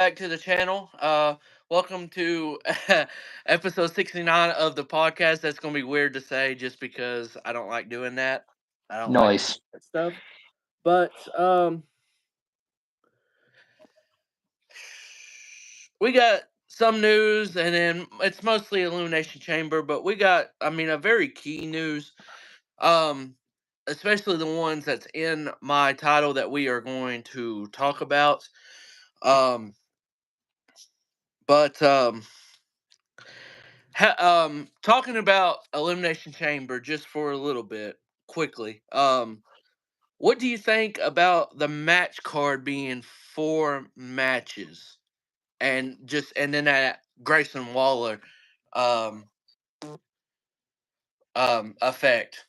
back to the channel. Welcome to episode 69 of the podcast. That's going to be weird to say just because I don't like doing that. I don't like Noise. that stuff. But we got some news, and then it's mostly Elimination Chamber, but we got, a very key news. Um, Especially the ones that's in my title that we are going to talk about. Um, but talking about Elimination Chamber just for a little bit, quickly. What do you think about the match card being 4 matches, and then that Grayson Waller, um, effect?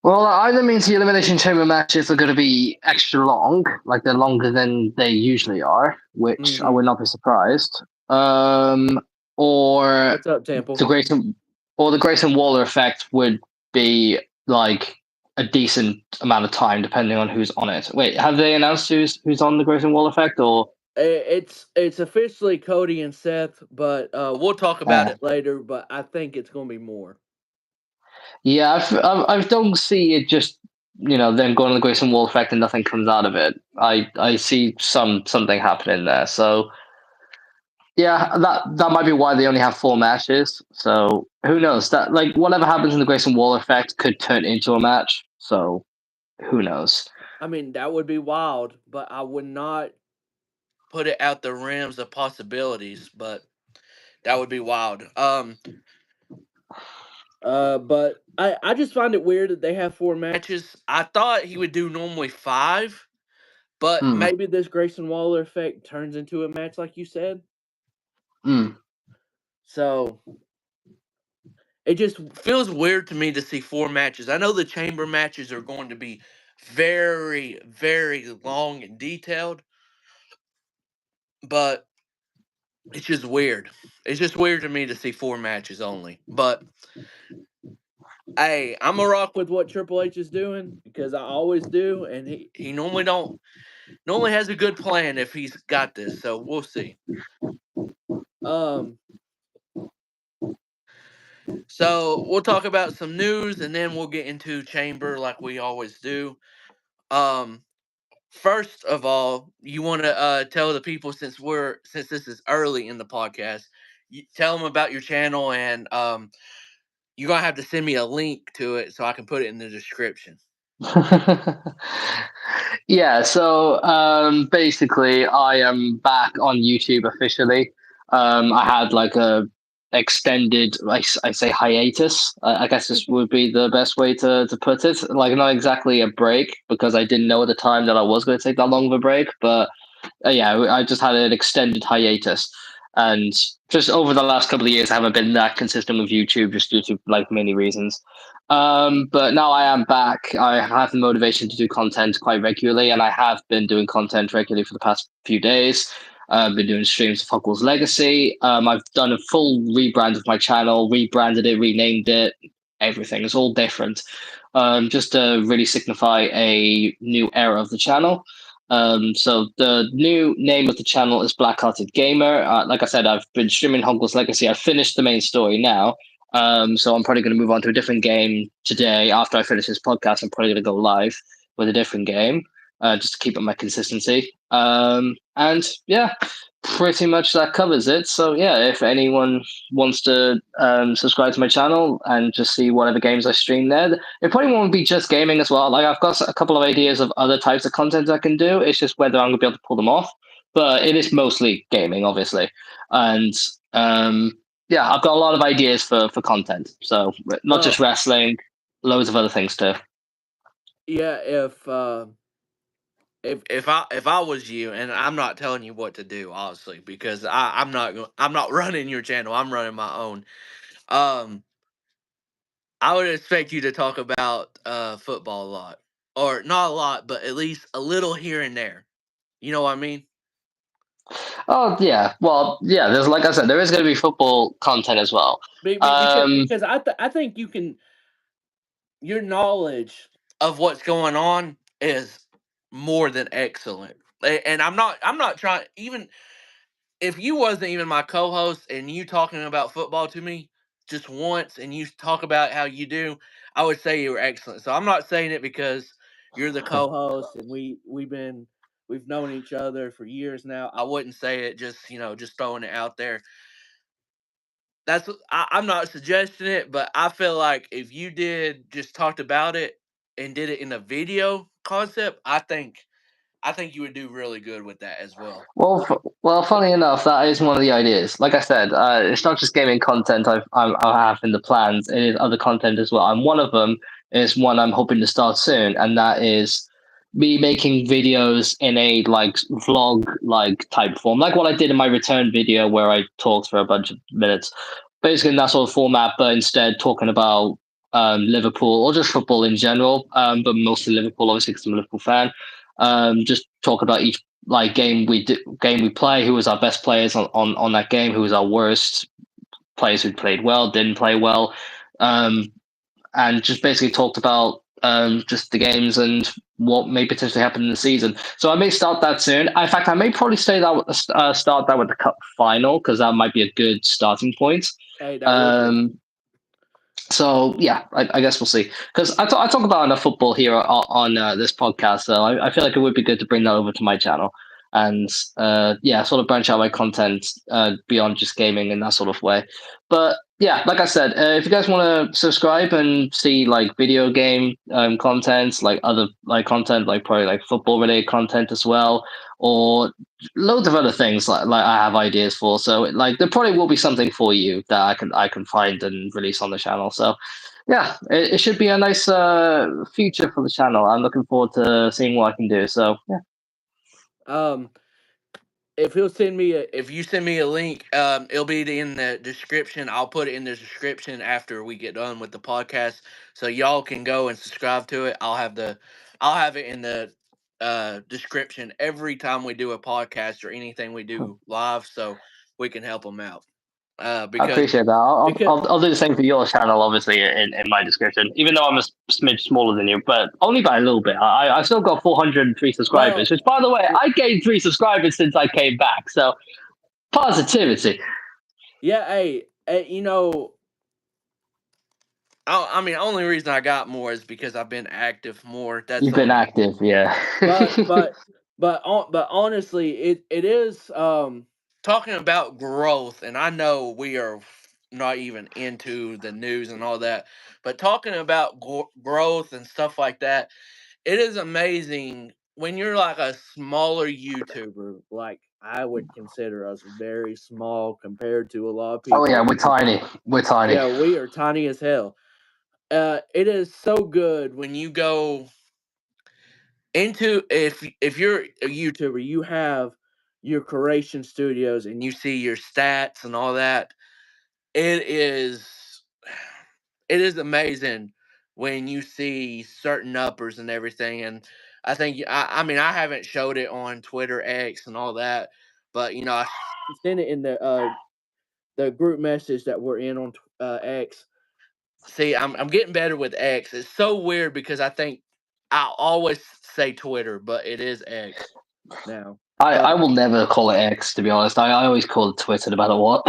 Well, either means the Elimination Chamber matches are going to be extra long, like they're longer than they usually are, which I Mm-hmm. would not be surprised. Or What's up, Temple? the Grayson, or the Grayson Waller effect would be like a decent amount of time, depending on who's on it. Wait, have they announced who's on the Grayson Waller effect, or? It's officially Cody and Seth, but we'll talk about Uh, it later. But I think it's gonna be more. yeah, I don't see it just them going on the Grayson Waller effect and nothing comes out of it. I see something happening there. So yeah, that might be why they only have 4 matches. So who knows? That like whatever happens in the Grayson Wall effect could turn into a match. So who knows? I mean, that would be wild, but I would not put it out the realms of possibilities. But that would be wild. But I just find it weird that they have 4 matches. I thought he would do normally 5, but Hmm. maybe this Grayson Waller effect turns into a match, like you said. Hmm. So it just feels weird to me to see 4 matches. I know the chamber matches are going to be very, very long and detailed, but it's just weird. It's just weird to me to see 4 matches only. But hey, I'm a rock with what Triple H is doing because I always do, and he normally has a good plan if he's got this. So we'll see. Um, so we'll talk about some news, and then we'll get into chamber like we always do. Um, First of all, you want to tell the people, since this is early in the podcast, tell them about your channel, and you're gonna have to send me a link to it so I can put it in the description. Yeah. So basically, I am back on YouTube officially. I had like a extended, I say hiatus. I guess this would be the best way to put it. Like not exactly a break because I didn't know at the time that I was going to take that long of a break, but yeah, I just had an extended hiatus, and just over the last couple of years, I haven't been that consistent with YouTube just due to like many reasons. But now I am back. I have the motivation to do content quite regularly, and I have been doing content regularly for the past few days. I've been doing streams of Hogwarts Legacy. I've done a full rebrand of my channel, rebranded it, renamed it, everything. It's all different, just to really signify a new era of the channel. So the new name of the channel is Blackhearted Gamer. Like I said, I've been streaming Hogwarts Legacy. I've finished the main story now. So I'm probably going to move on to a different game today. After I finish this podcast, I'm probably going to go live with a different game, just to keep up my consistency. And yeah, pretty much that covers it. So yeah, if anyone wants to subscribe to my channel and just see whatever games I stream there, it probably won't be just gaming as well. Like I've got a couple of ideas of other types of content I can do. It's just whether I'm going to be able to pull them off. But it is mostly gaming, obviously, and yeah, I've got a lot of ideas for content. So not just Well, wrestling, loads of other things too. yeah, if I was you, and I'm not telling you what to do, honestly, because I'm not running your channel. I'm running my own. Um, I would expect you to talk about football a lot, or not a lot, but at least a little here and there. You know what I mean? Oh yeah, well yeah. There's like I said, there is going to be football content as well. Um, Because I think you can, your knowledge of what's going on is more than excellent. And I'm not trying, even if you wasn't even my co-host and you talking about football to me just once and you talk about how you do, I would say you were excellent. So I'm not saying it because you're the co-host and we've known each other for years now. I wouldn't say it just, just throwing it out there. I'm not suggesting it, but I feel like if you did just talked about it and did it in a video concept, I think you would do really good with that as well. Well, funny enough, that is one of the ideas. Like I said, it's not just gaming content I have in the plans. It is other content as well. And one of them is one I'm hoping to start soon, and that is me making videos in a like vlog like type form, like what I did in my return video where I talked for a bunch of minutes, basically in that sort of format, but instead talking about Liverpool or just football in general, but mostly Liverpool, obviously, because I'm a Liverpool fan. Just talk about each like game we play, who was our best players on that game, who was our worst players who played well, didn't play well, um, and just basically talked about just the games and what may potentially happen in the season. So I may start that soon. In fact, I may probably start that with the cup final because that might be a good starting point. Hey, that would be. Um, so yeah, I guess we'll see. Because I talk about enough football here on this podcast, so I feel like it would be good to bring that over to my channel and yeah, sort of branch out my content beyond just gaming in that sort of way. But yeah, like I said, if you guys want to subscribe and see like video game content, like other like content, like probably like football related content as well, or loads of other things like I have ideas for. So like there probably will be something for you that I can find and release on the channel. So yeah, it should be a nice future for the channel. I'm looking forward to seeing what I can do. So yeah, Um, if you send me a link, it'll be in the description. I'll put it in the description after we get done with the podcast, so y'all can go and subscribe to it. I'll have it in the description every time we do a podcast or anything we do live, so we can help them out. I Because appreciate that. I'll, because I'll, I'll do the same for your channel, obviously, in my description. Even though I'm a smidge smaller than you, but only by a little bit. I've still got 403 subscribers. well, Which, by the way, I gained 3 subscribers since I came back. So positivity. yeah, hey, I mean, only reason I got more is because I've been active more. That's You've the been only. active, yeah. But honestly, it is talking about growth, and I know we are not even into the news and all that, but talking about growth and stuff like that, it is amazing when you're like a smaller YouTuber. Like I would consider us very small compared to a lot of Oh yeah, people. we're tiny. We're tiny. Yeah, we are tiny as hell. It is so good when you go into if you're a YouTuber, you have your creation studios and you see your stats and all that. It is it is amazing when you see certain uppers and everything. And I mean I haven't showed it on Twitter X and all that, but I sent it in the group message that we're in on X. See, I'm getting better with X. It's so weird because I think I always say Twitter, but it is X now. I will never call it X, to be honest. I always call it Twitter no matter what.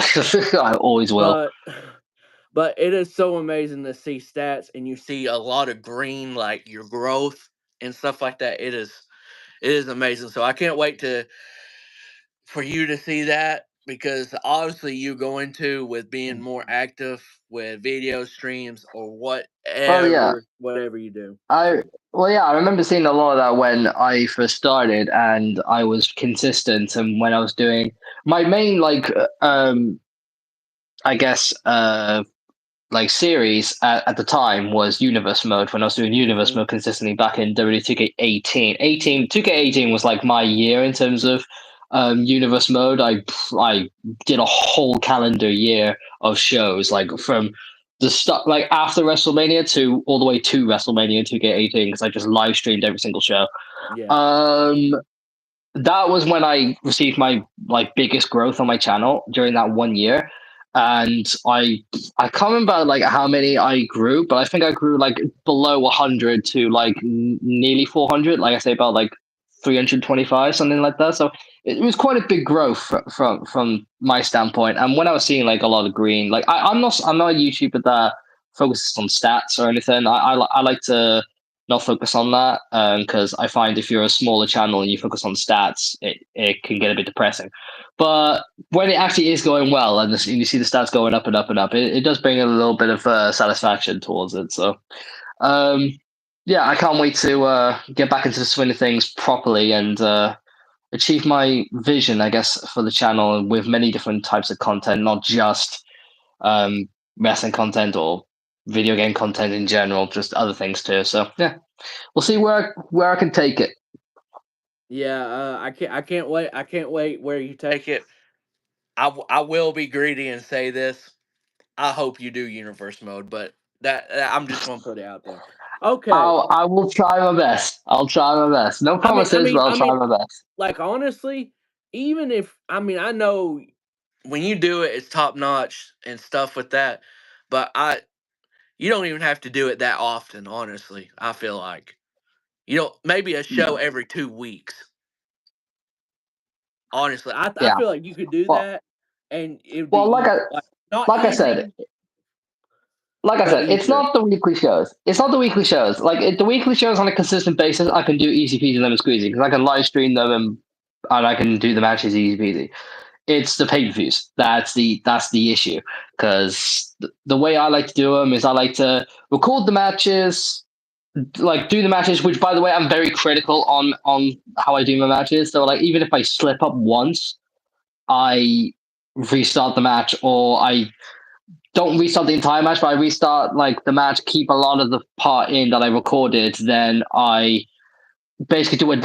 I always will. But but it is so amazing to see stats and you see a lot of green, like your growth and stuff like that. It is amazing. So I can't wait to for you to see that, because obviously you go into with being more active with video streams or Well, yeah. whatever you do. I well, yeah, I remember seeing a lot of that when I first started, and I was consistent. And when I was doing my main, like, I guess, like series at the time was Universe Mode. When I was doing Universe Mhm. Mode consistently back in WWE 2K18, 2K18 was like my year in terms of Universe Mode. I did a whole calendar year of shows, like from the start, like after WrestleMania to all the way to WrestleMania in 2K18, because I just live streamed every single show. Yeah. Um, that was when I received my like biggest growth on my channel during that 1 year. And I can't remember like how many I grew, but I think I grew like below 100 to like nearly 400. Like I say, about like 325, something like that. So it was quite a big growth from my standpoint. And when I was seeing like a lot of green, like I'm not a YouTuber that focuses on stats or anything. I like to not focus on that because I find if you're a smaller channel and you focus on stats, it can get a bit depressing. But when it actually is going well and you see the stats going up and up and up, it does bring a little bit of satisfaction towards it. So um, yeah, I can't wait to get back into the swing of things properly and achieve my vision, I guess, for the channel with many different types of content, not just um, wrestling content or video game content in general, just other things too. So yeah, we'll see where I can take it. Yeah, I can't wait. I can't wait where you take it. I will be greedy and say this. I hope you do universe mode, but I'm just gonna put it out there. Okay. I will try my best. I'll try my best. No I mean, I promises, but mean, I'll I try mean, my best. like honestly, even if I know when you do it, it's top notch and stuff with that. But you don't even have to do it that often. Honestly, I feel like maybe a show every 2 weeks. Honestly, I Yeah. feel like you could do Well, that, and it'd well, be like not like I said, easy but it's easier. not the weekly shows. It's not the weekly shows. The weekly shows on a consistent basis, I can do easy peasy lemon squeezy because I can live stream them and I can do the matches easy peasy. It's the pay per views that's the issue because the way I like to do them is I like to record the matches, like do the matches. Which, by the way, I'm very critical on how I do my matches. So, like, even if I slip up once, I restart the match, or I don't restart the entire match, but I restart like the match, keep a lot of the part in that I recorded, then I basically do a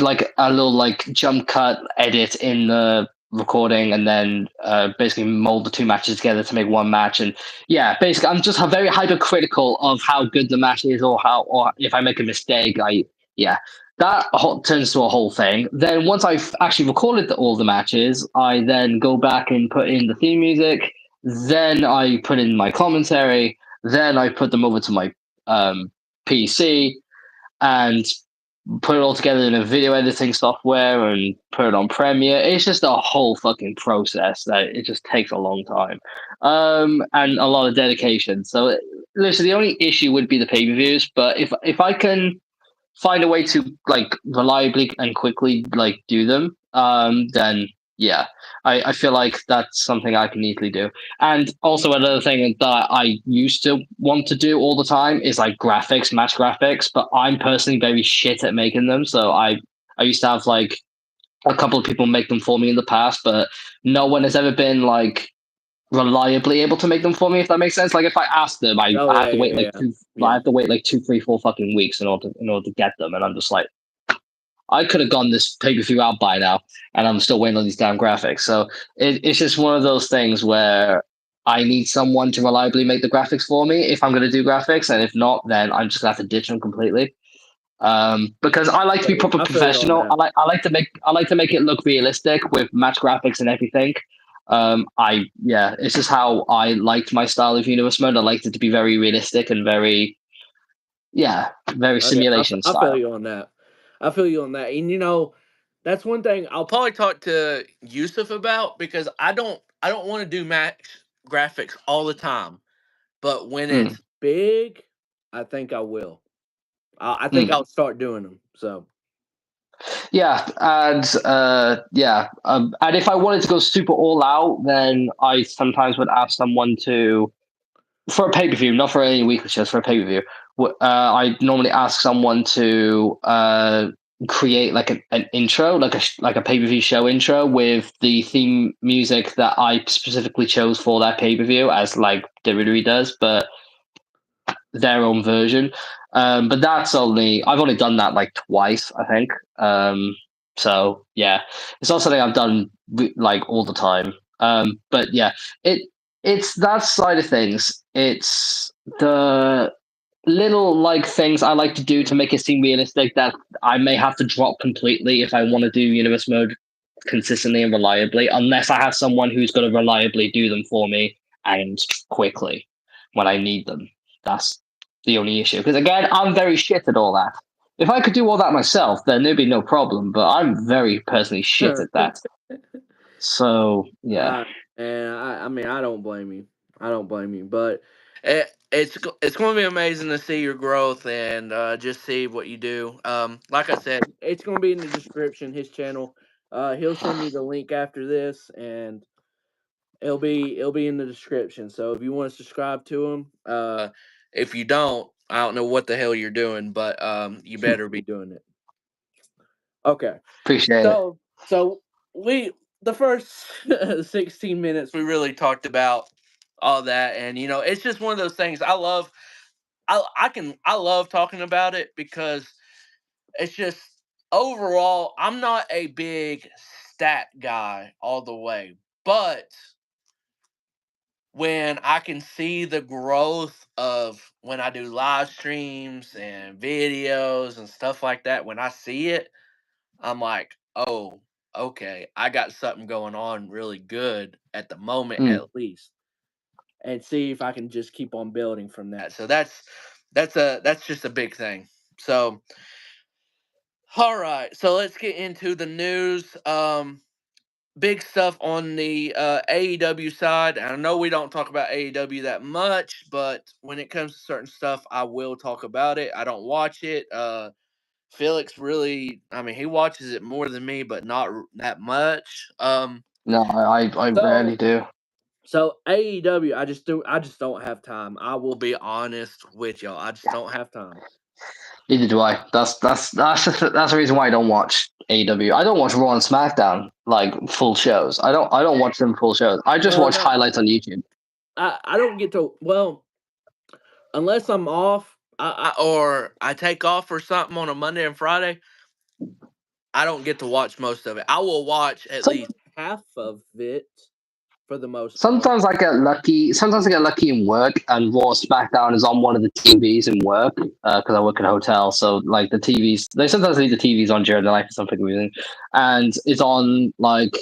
little like jump cut edit in the recording, and then basically mold the two matches together to make one match. And yeah, basically I'm just very hypercritical of how good the match is, or if I make a mistake, yeah, that turns to a whole thing. Then once I've actually recorded all the matches, I then go back and put in the theme music, then I put in my commentary, then I put them over to my PC and put it all together in a video editing software and put it on Premiere. It's just a whole fucking process that it just takes a long time, and a lot of dedication. So, listen, the only issue would be the pay per views, but if I can find a way to like reliably and quickly like do them, then yeah, I feel like that's something I can easily do. And also another thing that I used to want to do all the time is like graphics, match graphics, but I'm personally very shit at making them. So I used to have like a couple of people make them for me in the past, but no one has ever been like reliably able to make them for me, if that makes sense. Like if I ask them, Oh I yeah, have to wait yeah, like yeah, two I yeah. have to wait like 2, 3, 4 fucking weeks in order to get them. And I'm just like, I could have gone this pay per view out by now, and I'm still waiting on these damn graphics. So it's just one of those things where I need someone to reliably make the graphics for me if I'm going to do graphics, and if not, then I'm just going to have to ditch them completely. Because I like to be proper I feel you on professional. that. I like to make it look realistic with match graphics and everything. It's just how I liked my style of universe mode. I liked it to be very realistic and very, yeah, very Okay, simulation I feel style. you on that. I feel you on that. And that's one thing I'll probably talk to Yusuf about because I don't want to do match graphics all the time. But when Mm, it's big, I think I will. I think mm. I'll start doing them. So Yeah, and if I wanted to go super all out, then I sometimes would ask someone to, for a pay per view, not for any weekly shows, for a pay per view. I normally ask someone to create like an intro, like a pay per view show intro with the theme music that I specifically chose for that pay per view, as like WWE does, but their own version. But I've only done that like twice, I think. So yeah, it's not something I've done like all the time. But yeah, it it's that side of things. It's the little like things I like to do to make it seem realistic that I may have to drop completely if I want to do universe mode consistently and reliably, unless I have someone who's going to reliably do them for me and quickly when I need them. That's the only issue. Because again, I'm very shit at all that. If I could do all that myself, then there'd be no problem. But I'm very personally shit at that. So yeah, Uh, and I mean, I don't blame you. I don't blame you, but it's going to be amazing to see your growth and just see what you do. Like I said, it's going to be in the description. His channel. He'll send me the link after this, and it'll be in the description. So if you want to subscribe to him, if you don't, I don't know what the hell you're doing, but you better be doing it. Okay. appreciate it. So we the first 16 minutes we really talked about all that, and it's just one of those things I love talking about it because it's just overall I'm not a big stat guy all the way, but when I can see the growth of when I do live streams and videos and stuff like that, when I see it, I'm like, oh, okay, I got something going on really good at the moment, Mm. at least, and see if I can just keep on building from that. So that's just a big thing. So, all right, so let's get into the news. Big stuff on the AEW side. I know we don't talk about AEW that much, but when it comes to certain stuff, I will talk about it. I don't watch it. Felix really, I mean, he watches it more than me, but not that much. No, I rarely So do. so AEW, I just don't have time. I will be honest with y'all. I just don't have time. Neither do I. That's the reason why I don't watch AEW. I don't watch Raw and SmackDown like full shows. I don't watch them full shows. I just Well, watch no, highlights on YouTube. I don't get to. Well, unless I'm off, or I take off or something on a Monday and Friday, I don't get to watch most of it. I will watch at Some least half of it for the most part. Sometimes I get lucky. Sometimes I get lucky in work, and Raw SmackDown is on one of the TVs in work because I work in a hotel. So like the TVs, they sometimes leave the TVs on during the night for some reason, and it's on like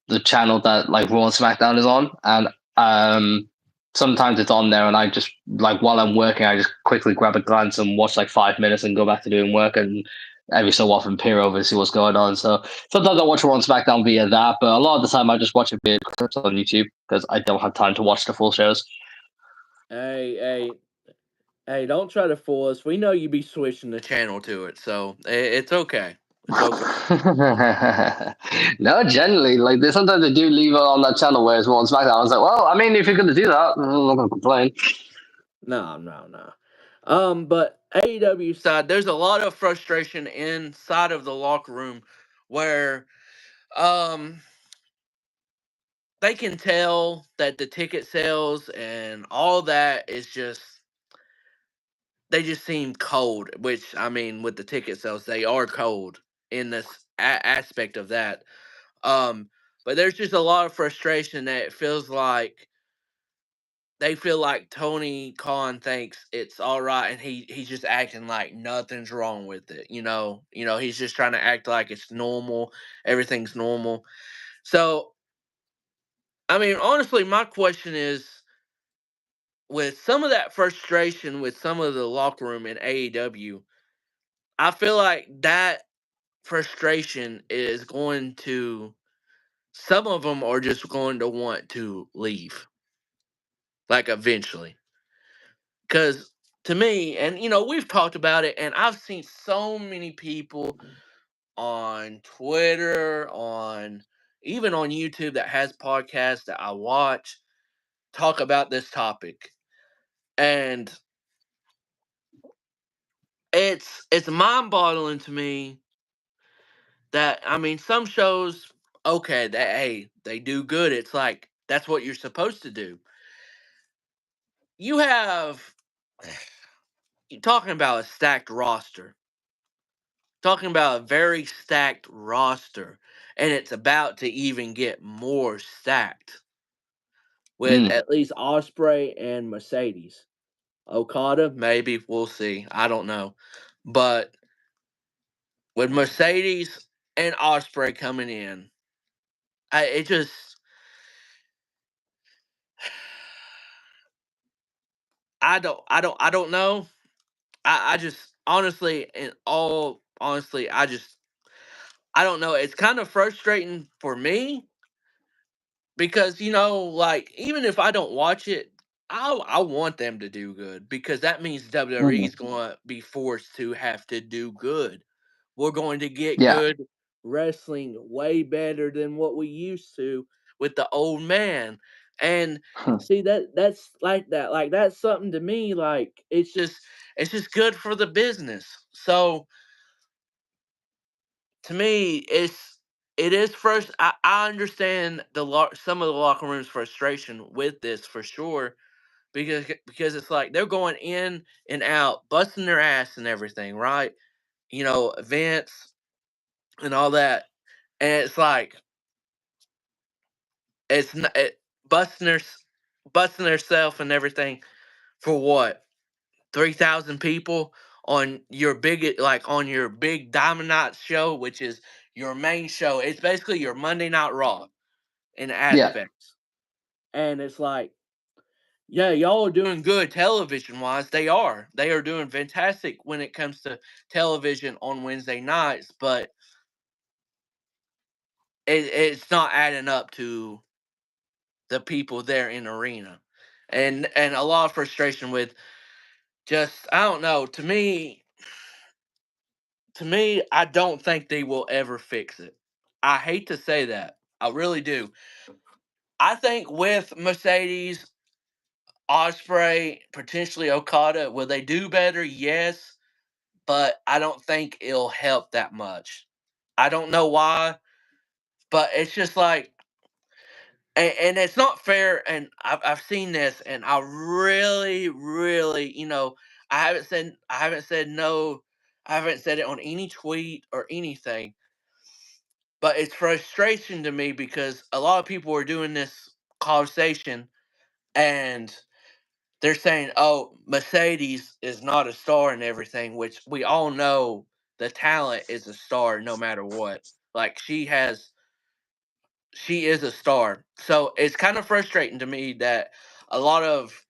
the channel that like Raw and SmackDown is on, and sometimes it's on there, and I just like while I'm working, I just quickly grab a glance and watch like 5 minutes and go back to doing work, and every so often peer over to see what's going on. So sometimes I watch Raw and SmackDown via that, but a lot of the time I just watch it via clips on YouTube because I don't have time to watch the full shows. Hey, hey, don't try to fool us. We know you be switching the channel to it, so it's okay. It's okay. No, generally, like they sometimes they do leave it on that channel where it's Raw and SmackDown. I was like, well, I mean, if you're gonna do that, I'm not gonna complain. No, no, no. But AEW side, there's a lot of frustration inside of the locker room where um they can tell that the ticket sales and all that is just they just seem cold, which I mean with the ticket sales they are cold in this aspect of that. Um but there's just a lot of frustration that it feels like they feel like Tony Khan thinks it's all right, and he's just acting like nothing's wrong with it. He's just trying to act like it's normal, everything's normal. So, I mean, honestly, my question is, with some of that frustration with some of the locker room in AEW, I feel like that frustration is going to some of them are just going to want to leave, like eventually. Because to me, and we've talked about it, and I've seen so many people on Twitter, on even on YouTube that has podcasts that I watch talk about this topic. And it's mind boggling to me that I mean some shows, okay, they do good. It's like that's what you're supposed to do. You have you're talking about a stacked roster. Talking about a very stacked roster, and it's about to even get more stacked with Mm. at least Osprey and Mercedes. Okada, maybe we'll see. I don't know, but with Mercedes and Osprey coming in, it just I don't know. I just honestly, in all honestly, I don't know. It's kind of frustrating for me because like even if I don't watch it, I want them to do good because that means WWE Mhm. is going to be forced to have to do good. We're going to get Yeah. good wrestling way better than what we used to with the old man. And Hmm. see that's like that. Like that's something to me like it's just good for the business. So to me it is first I understand some of the locker room's frustration with this for sure because it's like they're going in and out busting their ass and everything, right? Events and all that. And it's like it's not busting their busting theirself and everything for what 3,000 people on your big Diamond Night show, which is your main show. It's basically your Monday Night Raw in Yeah. aspects, and it's like, yeah, y'all are doing good television wise. They are doing fantastic when it comes to television on Wednesday nights, but it's not adding up to the people there in the arena, and a lot of frustration with just I don't know. To me, I don't think they will ever fix it. I hate to say that. I really do. I think with Mercedes, Osprey, potentially Okada, will they do better? Yes, but I don't think it'll help that much. I don't know why, but it's just like, and it's not fair. And I've seen this, and I really, really, I haven't said no, I haven't said it on any tweet or anything. But it's frustration to me because a lot of people are doing this conversation and they're saying, "Oh, Mercedes is not a star and everything," which we all know the talent is a star no matter what. Like she is a star. So it's kind of frustrating to me that a lot of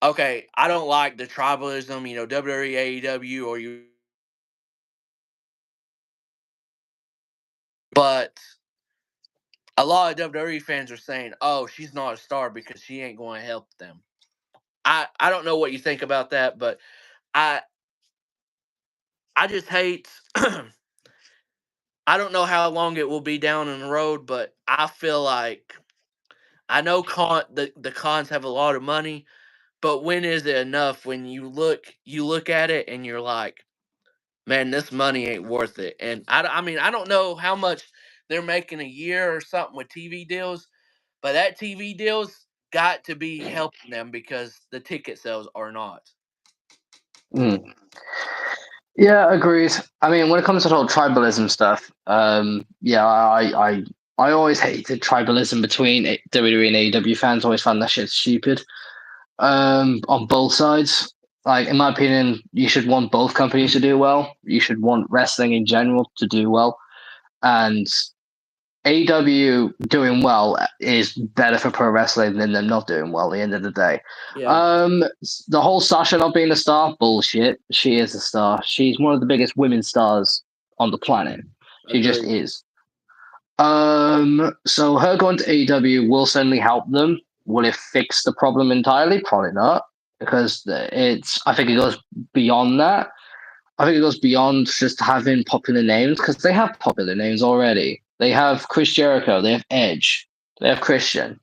okay, I don't like the tribalism, WWE, AEW, or you, but a lot of WWE fans are saying, "Oh, she's not a star because she ain't going to help them." I don't know what you think about that, but I I just hate. I don't know how long it will be down in the road, but I feel like I know the cons have a lot of money, but when is it enough? When you look at it and you're like, man, this money ain't worth it. And I mean I don't know how much they're making a year or something with TV deals, but that TV deals got to be helping them because the ticket sales are not. Mm. Yeah, agreed. I mean, when it comes to the whole tribalism stuff, yeah, I always hated tribalism between WWE and AEW fans. Always found that shit stupid. On both sides. Like in my opinion, you should want both companies to do well. You should want wrestling in general to do well, and AEW doing well is better for pro wrestling than them not doing well at the end of the day. Yeah, Um, the whole Sasha not being a star, bullshit. She is a star. She's one of the biggest women stars on the planet. She just agreed. is. So her going to AEW will certainly help them. Will it fix the problem entirely? Probably not, because I think it goes beyond that. I think it goes beyond just having popular names because they have popular names already. They have Chris Jericho, they have Edge, they have Christian,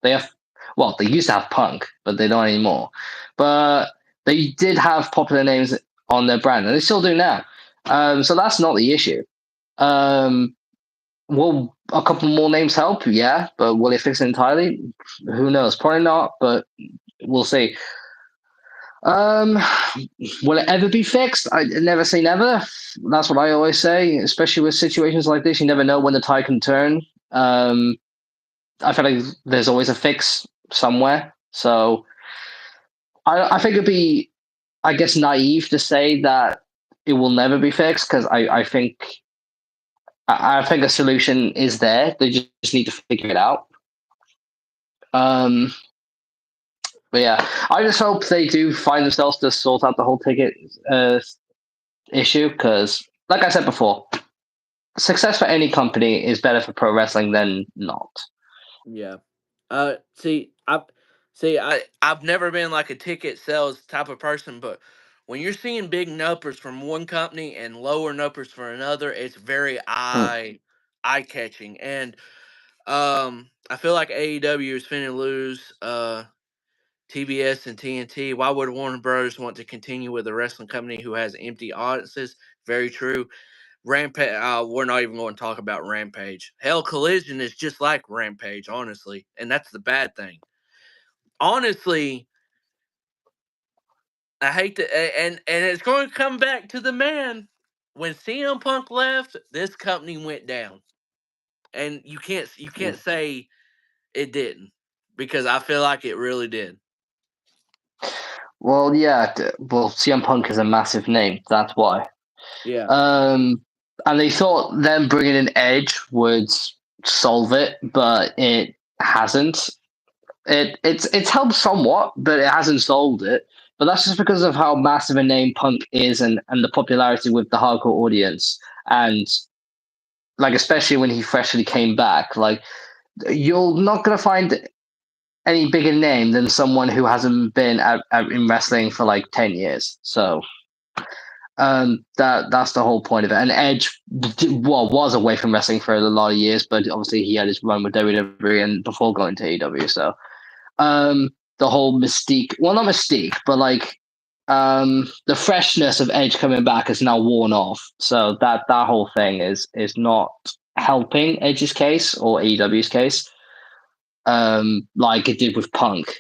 they have well, they used to have Punk, but they don't anymore. But they did have popular names on their brand, and they still do now. So that's not the issue. Um, will a couple more names help? Yeah, but will it fix it entirely? Who knows? Probably not, but we'll see. Um, will it ever be fixed? I never say never. That's what I always say, especially with situations like this. You never know when the tide can turn. Um, I feel like there's always a fix somewhere. So I think it'd be, I guess, naive to say that it will never be fixed because I think a solution is there. They just need to figure it out. Um, but yeah, I just hope they do find themselves to sort out the whole ticket. issue because, like I said before, success for any company is better for pro wrestling than not. Yeah. I've never been like a ticket sales type of person, but when you're seeing big numbers from one company and lower numbers for another, it's very Hmm. eye catching. And I feel like AEW is finna lose TBS and TNT. Why would Warner Bros. Want to continue with a wrestling company who has empty audiences? Very true. Rampage. We're not even going to talk about Rampage. Hell, Collision is just like Rampage, honestly, and that's the bad thing. Honestly, I hate to, and it's going to come back to the man. When CM Punk left, this company went down, and you can't say it didn't because I feel like it really did. Well, yeah. Well, CM Punk is a massive name. That's why. Yeah. And they thought them bringing in Edge would solve it, but it hasn't. It's helped somewhat, but it hasn't solved it. But that's just because of how massive a name Punk is and the popularity with the hardcore audience. And like especially when he freshly came back, like you're not gonna find any bigger name than someone who hasn't been in wrestling for like 10 years. So that's the whole point of it. And Edge, was away from wrestling for a lot of years, but obviously he had his run with WWE and before going to AEW. So the whole mystique, well, not mystique, but like the freshness of Edge coming back is now worn off. So that whole thing is not helping Edge's case or AEW's case, like it did with Punk.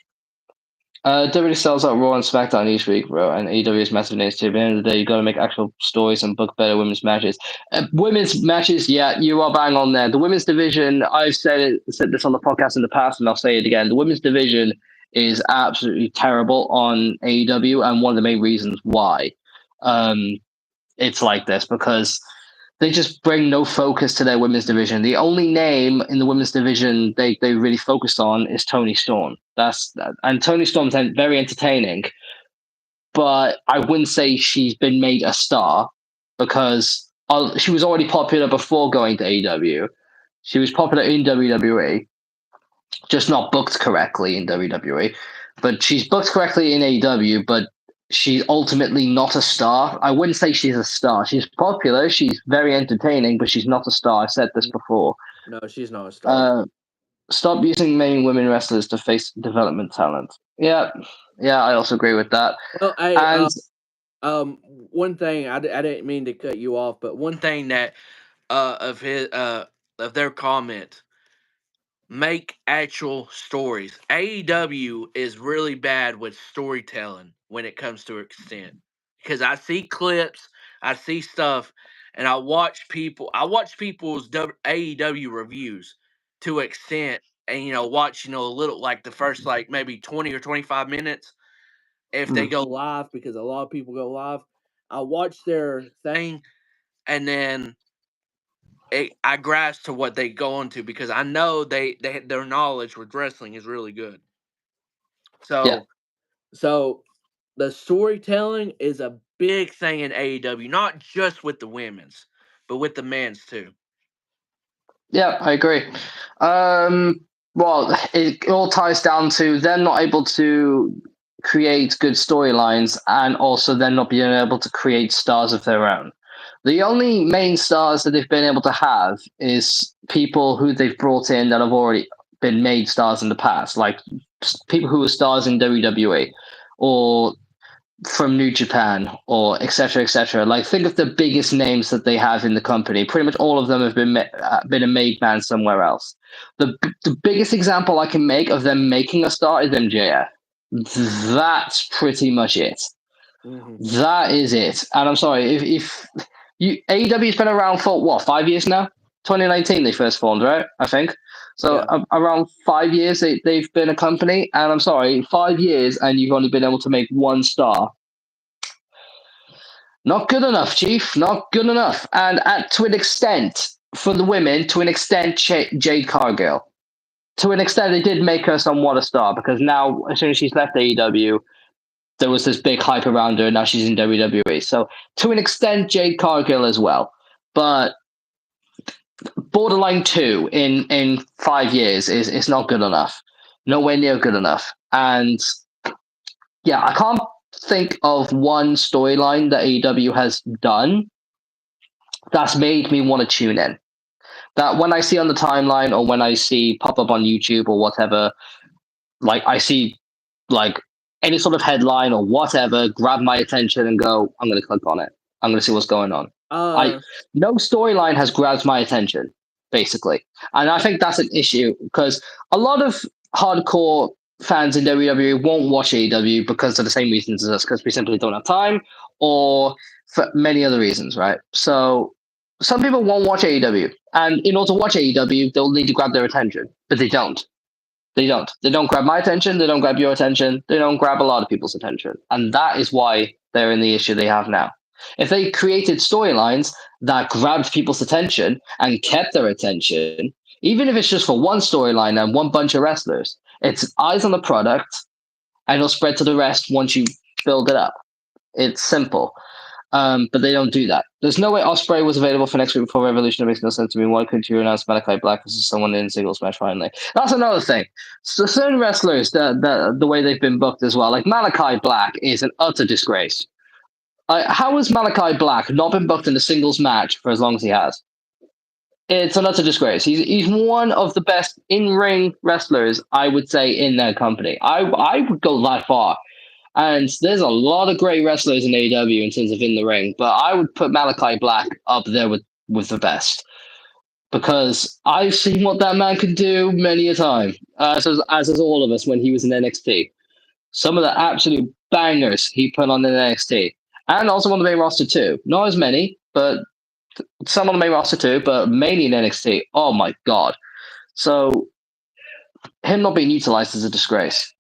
WWE sells out Raw and SmackDown each week, bro, and AEW is massive names too. At the end of the day, you got to make actual stories and book better women's matches. Women's matches, yeah, you are bang on there. The women's division, I've said this on the podcast in the past, and I'll say it again. The women's division is absolutely terrible on AEW, and one of the main reasons why it's like this because they just bring no focus to their women's division. The only name in the women's division they really focused on is Tony Storm. And Tony Storm's very entertaining, but I wouldn't say she's been made a star because she was already popular before going to AEW. She was popular in WWE, just not booked correctly in WWE. But she's booked correctly in AEW, but she's ultimately not a star. I wouldn't say she's a star. She's popular, she's very entertaining, but she's not a star. I've said this before. No, she's not a star. Uh, Stop using main women wrestlers to face development talent. Yeah, I also agree with that. Well, hey, And one thing I didn't mean to cut you off, but one thing that of their comment, make actual stories. AEW is really bad with storytelling when it comes to extent. Because I see clips, I see stuff, and I watch people's AEW reviews to extent and watch, a little like the first like maybe 20 or 25 minutes if they go live because a lot of people go live. I watch their thing and then I grasp to what they go into because I know their knowledge with wrestling is really good. yeah, So the storytelling is a big thing in AEW, not just with the women's, but with the men's too. yeah, I agree. Well, it all ties down to them not able to create good storylines and also them not being able to create stars of their own. The only main stars that they've been able to have is people who they've brought in that have already been made stars in the past, like people who were stars in WWE or from New Japan or etc. etc. Like think of the biggest names that they have in the company. Pretty much all of them have been a made man somewhere else. The biggest example I can make of them making a star is MJF. That's pretty much it. Mm-hmm. That is it. And I'm sorry if you AEW's been around for what 5 years now. 2019 they first formed, right? I think. So Yeah. around 5 years they've been a company, and I'm sorry, 5 years and you've only been able to make one star. Not good enough, Chief. Not good enough. And to an extent, for the women, to an extent, Jade Cargill. To an extent, they did make her somewhat a star because now, as soon as she's left AEW, there was this big hype around her, and now she's in WWE. So to an extent, Jade Cargill as well, but borderline 2 in 5 years is not good enough, nowhere near good enough. And yeah, I can't think of one storyline that AEW has done that's made me want to tune in. That when I see on the timeline or when I see pop up on YouTube or whatever, like I see like any sort of headline or whatever, grab my attention and go, I'm going to click on it. I'm going to see what's going on. I No storyline has grabbed my attention, basically, and I think that's an issue because a lot of hardcore fans in WWE won't watch AEW because of the same reasons as us, because we simply don't have time, or for many other reasons, right? So some people won't watch AEW, and in order to watch AEW, they'll need to grab their attention, but they don't. They don't. They don't grab my attention. They don't grab your attention. They don't grab a lot of people's attention. And that is why they're in the issue they have now. If they created storylines that grabbed people's attention and kept their attention, even if it's just for one storyline and one bunch of wrestlers, it's eyes on the product and it'll spread to the rest once you build it up. It's simple. But they don't do that. There's no way Ospreay was available for next week before Revolution. It makes no sense to me. Why couldn't you announce Malachi Black versus someone in singles match finally? That's another thing. So certain wrestlers, the way they've been booked as well, like Malachi Black is an utter disgrace. How has Malachi Black not been booked in a singles match for as long as he has? It's an utter disgrace. He's one of the best in-ring wrestlers, I would say, in their company. I would go that far. And there's a lot of great wrestlers in AEW in terms of in the ring, but I would put Malachi Black up there with the best because I've seen what that man can do many a time, as has all of us when he was in NXT. Some of the absolute bangers he put on in NXT, and also on the main roster too. Not as many, but some on the main roster too, but mainly in NXT. Oh my god! So him not being utilized is a disgrace.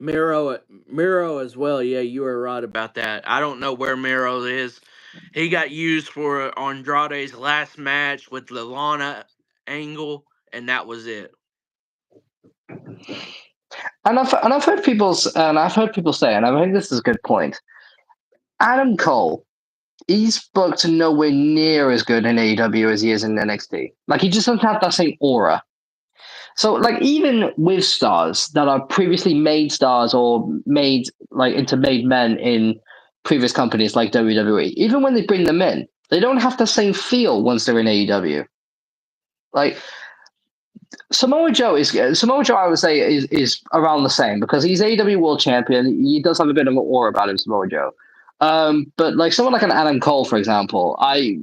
Miro as well. Yeah, you were right about that. I don't know where Miro is. He got used for Andrade's last match with the Lana angle, and that was it. And I've heard people say, and I think this is a good point. Adam Cole, he's booked nowhere near as good in AEW as he is in NXT. Like he just doesn't have that same aura. So, like, even with stars that are previously made stars or made like into made men in previous companies like WWE, even when they bring them in, they don't have the same feel once they're in AEW. Like Samoa Joe, I would say, is around the same because he's AEW World Champion. He does have a bit of an aura about him, Samoa Joe. But like someone like an Adam Cole, for example, I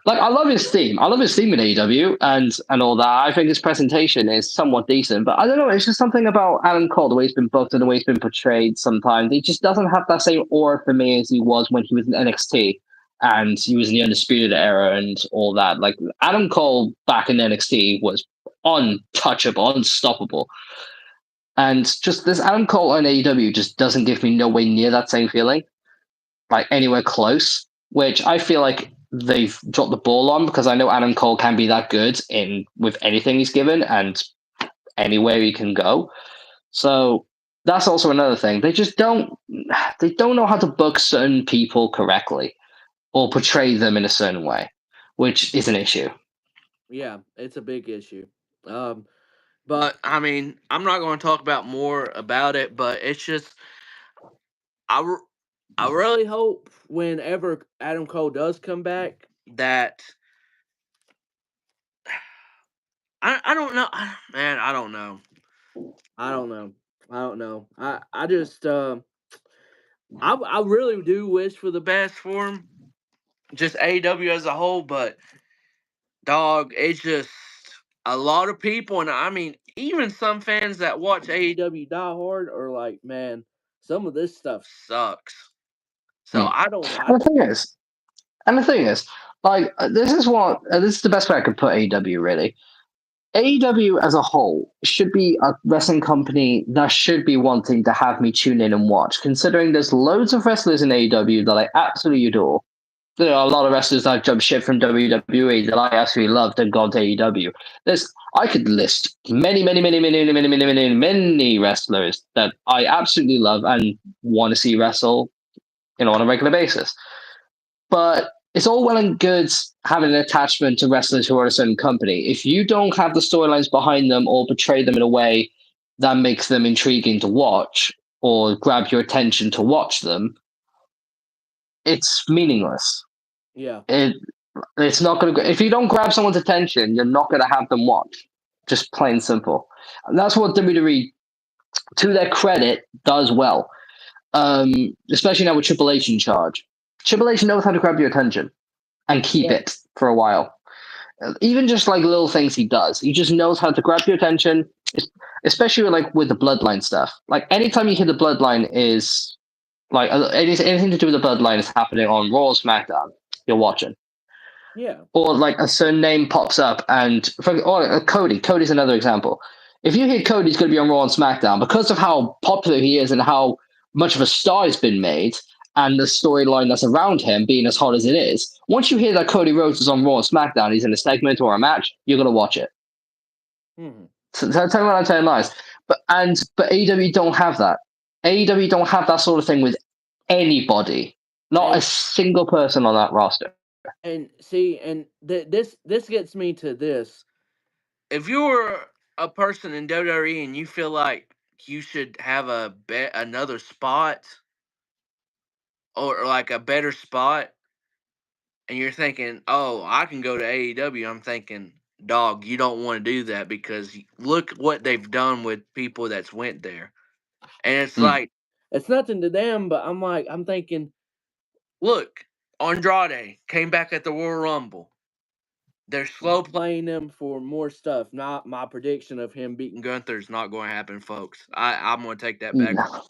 love his theme. I love his theme in AEW and all that. I think his presentation is somewhat decent, but I don't know. It's just something about Adam Cole, the way he's been booked and the way he's been portrayed sometimes. He just doesn't have that same aura for me as he was when he was in NXT and he was in the Undisputed Era and all that. Like Adam Cole back in NXT was untouchable, unstoppable. And just this Adam Cole on AEW just doesn't give me nowhere near that same feeling, like anywhere close, which I feel like they've dropped the ball on because I know Adam Cole can be that good in with anything he's given and anywhere he can go. So that's also another thing. They don't know how to book certain people correctly or portray them in a certain way, which is an issue. Yeah, it's a big issue. But I mean, I'm not going to talk about more about it, but it's just I really hope whenever Adam Cole does come back that I don't know, man. I don't know. I don't know. I don't know. I just I really do wish for the best for him, just AEW as a whole. But dog, it's just a lot of people, and I mean, even some fans that watch AEW die hard are like, man, some of this stuff sucks. So I don't. And the thing is, like this is the best way I could put AEW really. AEW as a whole should be a wrestling company that should be wanting to have me tune in and watch, considering there's loads of wrestlers in AEW that I absolutely adore. there are a lot of wrestlers that jump ship from WWE that I actually loved and gone to AEW. I could list many wrestlers that I absolutely love and want to see wrestle, on a regular basis. But it's all well and good having an attachment to wrestlers who are a certain company. If you don't have the storylines behind them or portray them in a way that makes them intriguing to watch or grab your attention to watch them, it's meaningless. Yeah. It's not going to. If you don't grab someone's attention, you're not going to have them watch. Just plain simple. And that's what WWE, to their credit, does well. Especially now with Triple H in charge. Triple H knows how to grab your attention and keep it for a while. Even just like little things he does, he just knows how to grab your attention. Especially like with the bloodline stuff. Like anytime you hear the bloodline is like anything to do with the bloodline is happening on Raw or SmackDown, you're watching. Yeah. Or like a certain name pops up, or Cody. Cody's another example. If you hear Cody's going to be on Raw and SmackDown because of how popular he is and how much of a star has been made, and the storyline that's around him being as hot as it is, once you hear that Cody Rhodes is on Raw and SmackDown, he's in a segment or a match, you're going to watch it. Mm-hmm. So tell me what I'm telling lies. But AEW don't have that. AEW don't have that sort of thing with anybody. Not a single person on that roster. And see, and this gets me to this. If you're a person in WWE and you feel like you should have another spot or like a better spot, and you're thinking, "Oh, I can go to AEW," I'm thinking, "Dog, you don't want to do that because look what they've done with people that's went there." And it's like it's nothing to them, but I'm thinking, look, Andrade came back at the Royal Rumble. They're slow playing him for more stuff. Not my prediction of him beating Gunther is not going to happen, folks. I'm going to take that back. No.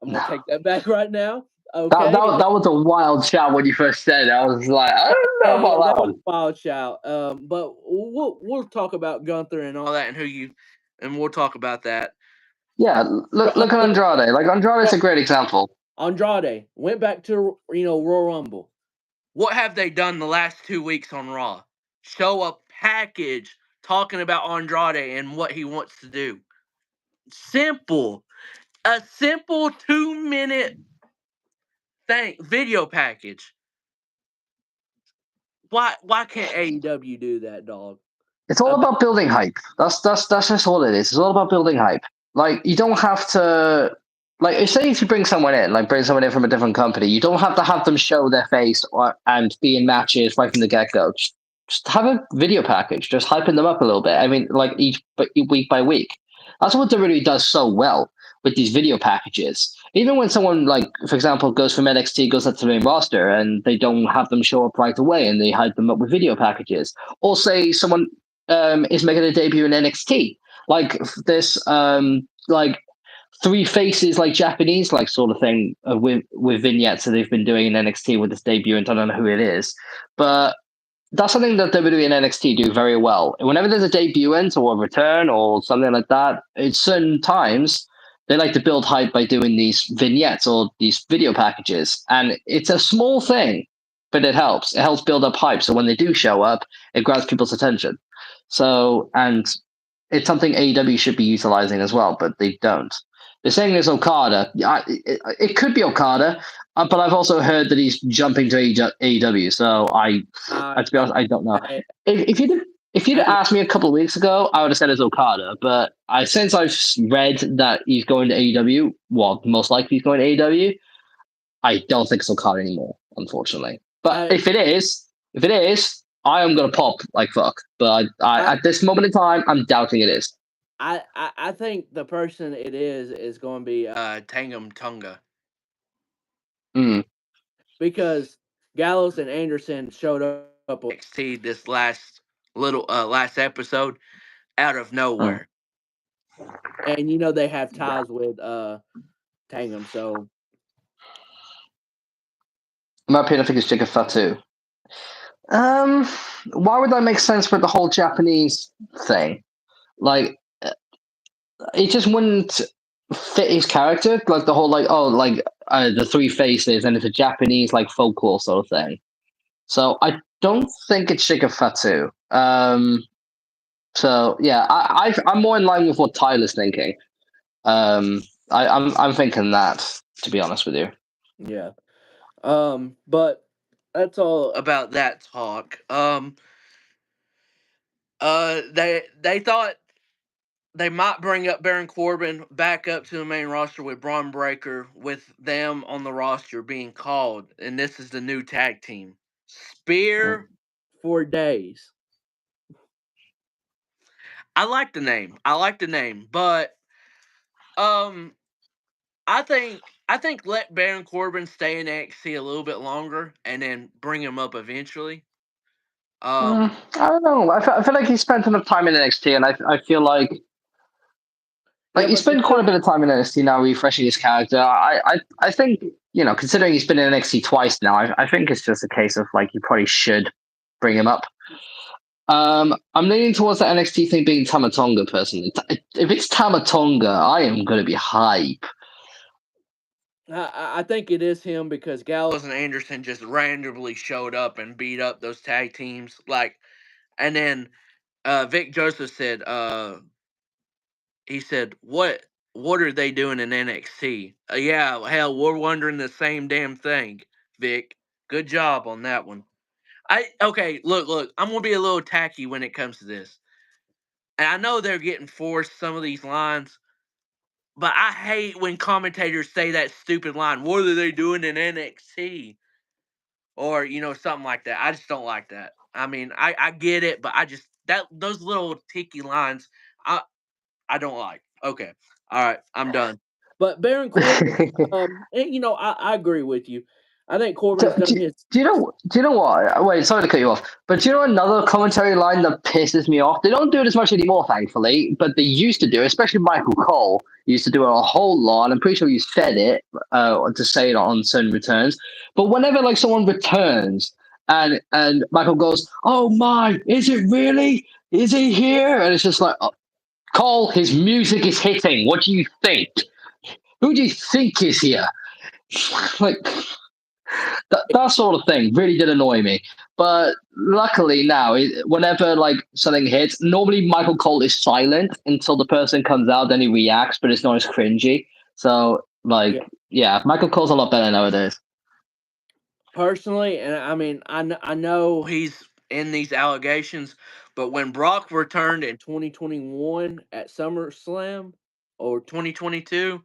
I'm going to take that back right now. Okay. That was a wild shout when you first said it. I was like, I don't know about that one. Was a wild shout. But we'll talk about Gunther and all that and we'll talk about that. Yeah, look at Andrade. Like Andrade's a great example. Andrade went back to Royal Rumble. What have they done the last 2 weeks on Raw? Show a package talking about Andrade and what he wants to do. Simple. A simple 2-minute video package. Why can't AEW do that, dog? It's all about building hype. That's just all it is. It's all about building hype. Like you don't have to say if you bring someone in from a different company, you don't have to have them show their face and be in matches right from the get go. Just have a video package, just hyping them up a little bit. I mean, like each week by week. That's what WWE does so well with these video packages. Even when someone, like, for example, goes from NXT, goes up to the main roster, and they don't have them show up right away, and they hype them up with video packages. Or say someone is making a debut in NXT, like this, like three faces, like Japanese, like sort of thing with vignettes that they've been doing in NXT with this debut, and I don't know who it is, but that's something that WWE and NXT do very well. Whenever there's a debutant or a return or something like that, at certain times, they like to build hype by doing these vignettes or these video packages. And it's a small thing, but it helps. It helps build up hype. So when they do show up, it grabs people's attention. So, and it's something AEW should be utilizing as well, but they don't. They're saying there's Okada. It could be Okada, but I've also heard that he's jumping to AEW. So to be honest, I don't know. If you'd asked me a couple of weeks ago, I would have said it's Okada. But since I've read that he's going to AEW, well, most likely he's going to AEW, I don't think it's Okada anymore, unfortunately. But if it is, I am gonna pop like fuck. But at this moment in time, I'm doubting it is. I think the person it is going to be Tangam Tunga. Because Gallows and Anderson showed up on NXT this last episode out of nowhere. And they have ties with Tangam, so in my opinion, I think it's Jacob Fatu. Why would that make sense with the whole Japanese thing? Like, it just wouldn't fit his character. Like the whole the three faces, and it's a Japanese like folklore sort of thing. So I don't think it's Chicken Fatu. So yeah, I'm more in line with what Tyler's thinking. Um, I'm thinking that, to be honest with you. Yeah. But that's all about that talk. They thought they might bring up Baron Corbin back up to the main roster with Braun Breaker, with them on the roster being called, and this is the new tag team, Spear for Days. I like the name. But um, I think let Baron Corbin stay in NXT a little bit longer, and then bring him up eventually. I don't know. I feel like he spent enough time in NXT, and I feel like Yeah, he but spent quite a bit of time in NXT now, refreshing his character. I think considering he's been in NXT twice now, I think it's just a case of like you probably should bring him up. I'm leaning towards the NXT thing being Tamatonga personally. If it's Tamatonga, I am going to be hype. I think it is him because Gallows and Anderson just randomly showed up and beat up those tag teams. And then Vic Joseph said, he said, what are they doing in NXT? Yeah, hell, we're wondering the same damn thing, Vic. Good job on that one. Okay, look, I'm gonna be a little tacky when it comes to this. And I know they're getting forced some of these lines, but I hate when commentators say that stupid line, what are they doing in NXT? Or, something like that. I just don't like that. I mean, I get it, but I just those little ticky lines I I don't like. Okay. All right, I'm done. But Baron Corbin, I agree with you. I think Corbin's Do, done do, his. do you know what? Wait, sorry to cut you off, but do you know another commentary line that pisses me off? They don't do it as much anymore, thankfully, but they used to do it, especially Michael Cole used to do it a whole lot, and I'm pretty sure you said it to say it on certain returns. But whenever like someone returns and Michael goes, "Oh my, is it really? Is he here?" And it's just like, oh, Cole, his music is hitting. What do you think? Who do you think is here? Like that sort of thing really did annoy me. But luckily now, whenever like something hits, normally Michael Cole is silent until the person comes out, then he reacts, but it's not as cringy. So Yeah. yeah, Michael Cole's a lot better nowadays. Personally, and I mean, I know he's in these allegations, but when Brock returned in 2021 at SummerSlam or 2022,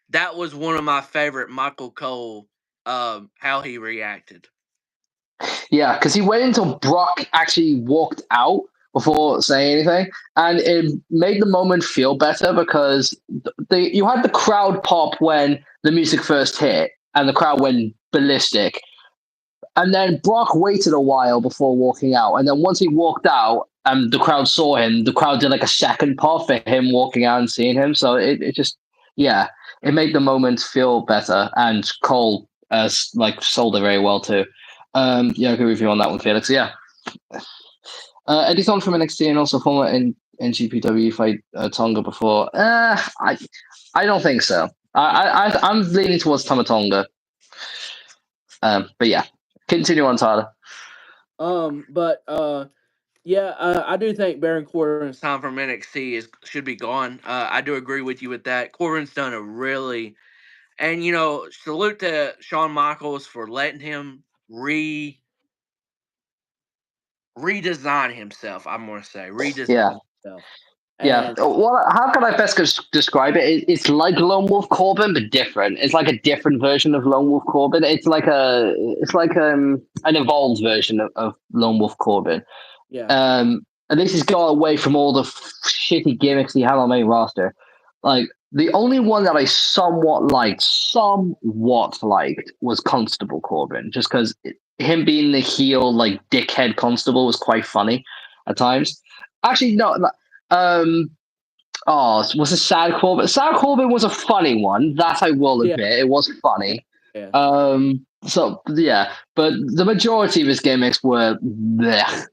that was one of my favorite Michael Cole. How he reacted. Yeah, because he waited until Brock actually walked out before saying anything, and it made the moment feel better because you had the crowd pop when the music first hit, and the crowd went ballistic. And then Brock waited a while before walking out, and then once he walked out, and the crowd saw him, the crowd did like a second pop for him walking out and seeing him. So it just yeah, it made the moment feel better, and Cole like sold it very well too. Yeah, I agree with you on that one, Felix. Yeah. Eddie Thorne from NXT and also former NGPW fight Tonga before. I don't think so. I'm leaning towards Tamatonga. But yeah, continue on, Tyler. But yeah, I do think Baron Corbin's time from NXT should be gone. I do agree with you with that. Corbin's done a really, and salute to Shawn Michaels for letting him redesign himself. I'm gonna say Yeah. redesign himself. Yeah. And Well, how can I best describe it? It's like Lone Wolf Corbin, but different. It's like a different version of Lone Wolf Corbin. It's like an evolved version of Lone Wolf Corbin. yeah, At least he's got away from all the shitty gimmicks he had on main roster. Like the only one that I somewhat liked was Constable Corbin, just because him being the heel, like dickhead Constable, was quite funny at times. Actually, no. Um, oh, was it Sad Corbin? Sad Corbin was a funny one. That I will yeah, admit, it was yeah, funny. yeah. So yeah, but the majority of his gimmicks were bleh.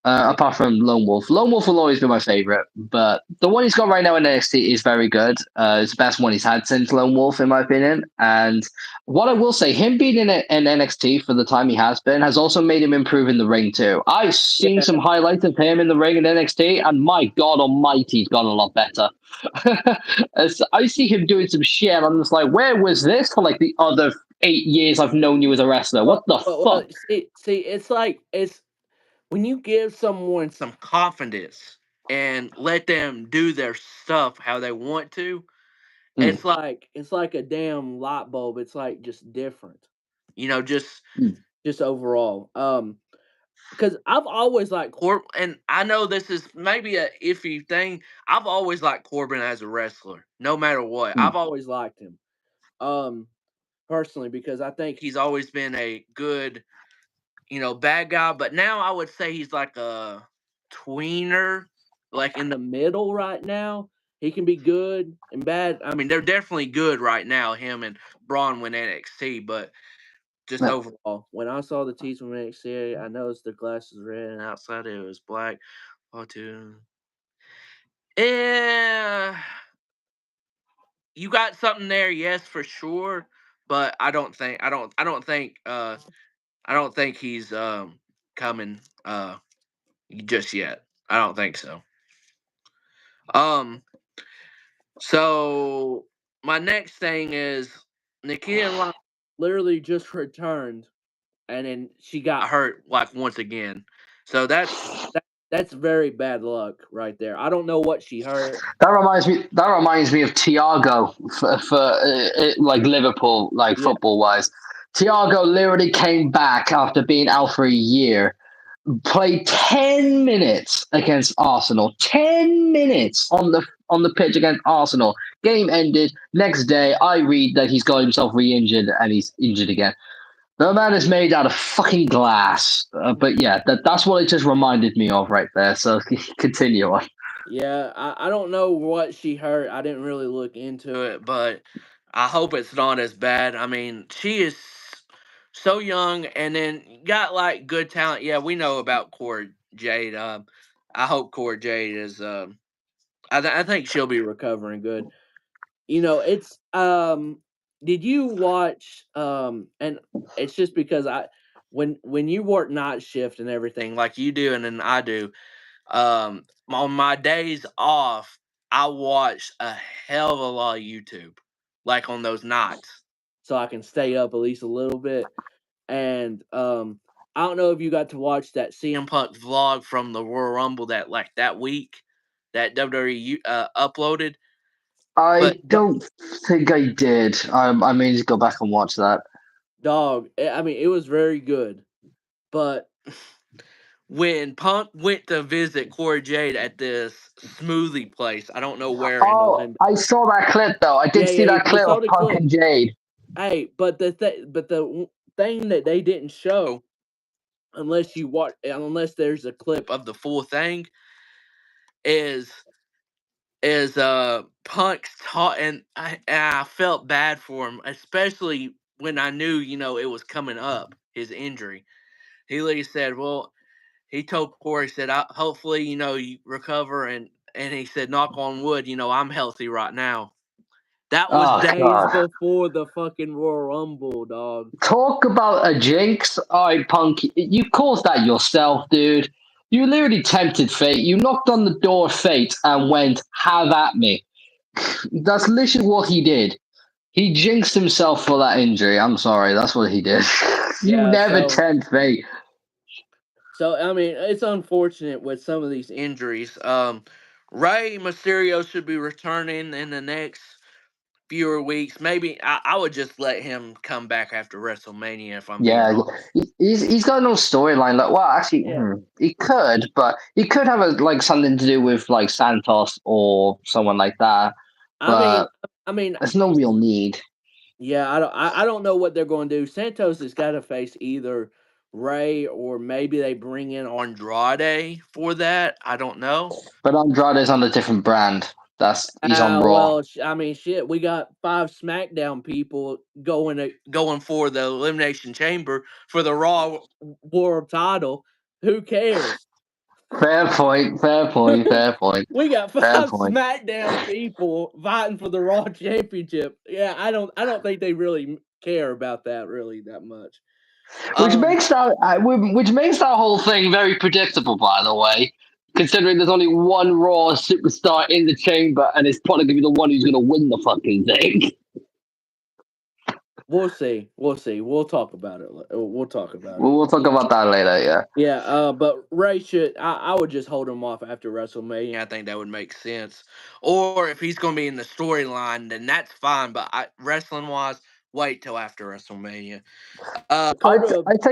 Apart from Lone Wolf. Lone Wolf will always be my favorite, but the one he's got right now in NXT is very good. It's the best one he's had since Lone Wolf, in my opinion. And what I will say, him being in NXT for the time he has been has also made him improve in the ring too. I've seen Yeah. some highlights of him in the ring in NXT, and my God Almighty, he's gotten a lot better. As I see him doing some shit, I'm just like, where was this for like the other 8 years I've known you as a wrestler? What the fuck? See, it's like it's when you give someone some confidence and let them do their stuff how they want to, Mm, it's like a damn light bulb. It's like just different, you know, mm, just overall. Because I've always liked Corbin, and I know this is maybe a iffy thing. I've always liked Corbin as a wrestler, no matter what. mm. I've always liked him, um, personally, because I think he's always been a good, bad guy. But now I would say he's like a tweener, like in the middle right now. He can be good and bad. I mean, they're definitely good right now. Him and Braun win NXT, but just Yeah. overall, when I saw the tees from NXT, I noticed the glass was red and outside it was black. Oh, two. Yeah, you got something there, yes, for sure. But I don't think he's coming just yet. I don't think so. Um, so my next thing is Nikita Lyons literally just returned, and then she got hurt like once again. So that's very bad luck right there. I don't know what she hurt. That reminds me. That reminds me of Thiago for like Liverpool, like Yeah, football wise. Thiago literally came back after being out for a year, played 10 minutes against Arsenal. 10 minutes on the pitch against Arsenal. Game ended. Next day, I read that he's got himself re-injured and he's injured again. The man is made out of fucking glass. But yeah, that's what it just reminded me of right there. So continue on. yeah. I don't know what she hurt. I didn't really look into it, but I hope it's not as bad. I mean, she is so young, and then got like good talent. Yeah, we know about Cora Jade. I hope Cora Jade is. I think she'll be recovering good. It's did you watch and it's just because I when you work night shift and everything like you do and then I do, on my days off, I watch a hell of a lot of YouTube, like on those nights, so I can stay up at least a little bit. And I don't know if you got to watch that CM Punk vlog from the Royal Rumble that week that WWE uploaded, I but don't think I did. I may just go back and watch that. dog, I mean, it was very good. But when Punk went to visit Corey Jade at this smoothie place, I don't know where in Oh, Orlando. I saw that clip though. I did Yeah, see yeah, that you clip saw of the Punk clip. and Jade. Hey, but the thing that they didn't show, unless there's a clip of the full thing, is Punk's taught, and I felt bad for him, especially when I knew it was coming up, his injury. He literally said, "Well," he told Corey, said, "Hopefully, you recover," and he said, "Knock on wood, I'm healthy right now." That was Oh days god. before the fucking Royal Rumble, dog. Talk about a jinx. Alright, Punk, you caused that yourself, dude. You literally tempted fate. You knocked on the door of fate and went, have at me. That's literally what he did. He jinxed himself for that injury. I'm sorry, that's what he did. You Yeah, never tempt fate. so I mean, it's unfortunate with some of these injuries. Rey Mysterio should be returning in the next fewer weeks. Maybe I would just let him come back after WrestleMania if I'm being Yeah, honest. he's got no storyline. Like, well, actually, Yeah. he could, but he could have like something to do with like Santos or someone like that. I mean, But I mean, there's no real need. yeah, I don't know what they're going to do. Santos has got to face either Ray or maybe they bring in Andrade for that. I don't know. But Andrade's on a different brand. He's on Raw. Well, I mean, shit, we got 5 SmackDown people going for the Elimination Chamber for the Raw World Title. Who cares? Fair point. Fair point. Fair point. We got Fair five point. SmackDown people fighting for the Raw Championship. Yeah, I don't think they really care about that really that much. Um, Which makes that whole thing very predictable. By the way, considering there's only one Raw superstar in the chamber, and it's probably gonna be the one who's gonna win the fucking thing. we'll see. We'll see. We'll talk about it. We'll talk about it. We'll talk about that later. Yeah. Yeah, but Ray should. I would just hold him off after WrestleMania. I think that would make sense. Or if he's going to be in the storyline, then that's fine. But wrestling wise, wait till after WrestleMania. Kota, I'd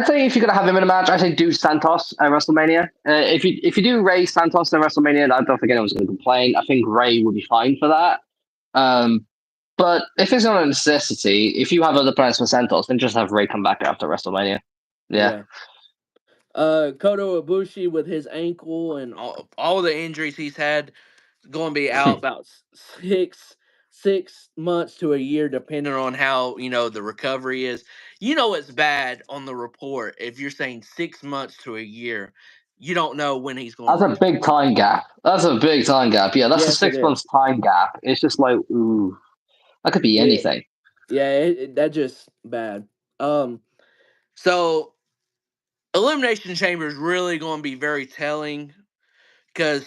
say if you're gonna have him in a match, I say do Santos at WrestleMania. If you do Ray Santos at WrestleMania, I don't think anyone's gonna complain. I think Ray would be fine for that. Um, but if it's not a necessity, if you have other plans for Santos, then just have Ray come back after WrestleMania. Yeah. yeah. Kota Ibushi with his ankle and all the injuries he's had, going to be out about 6 months to a year, depending on how the recovery is. It's bad on the report if you're saying 6 months to a year. You don't know when he's going That's to a big return. time gap. That's a big time gap. Yeah, that's a Yes, it 6 months is. time gap. It's just like, ooh, that could be Yeah, anything. yeah, that just bad. So Elimination Chamber is really going to be very telling because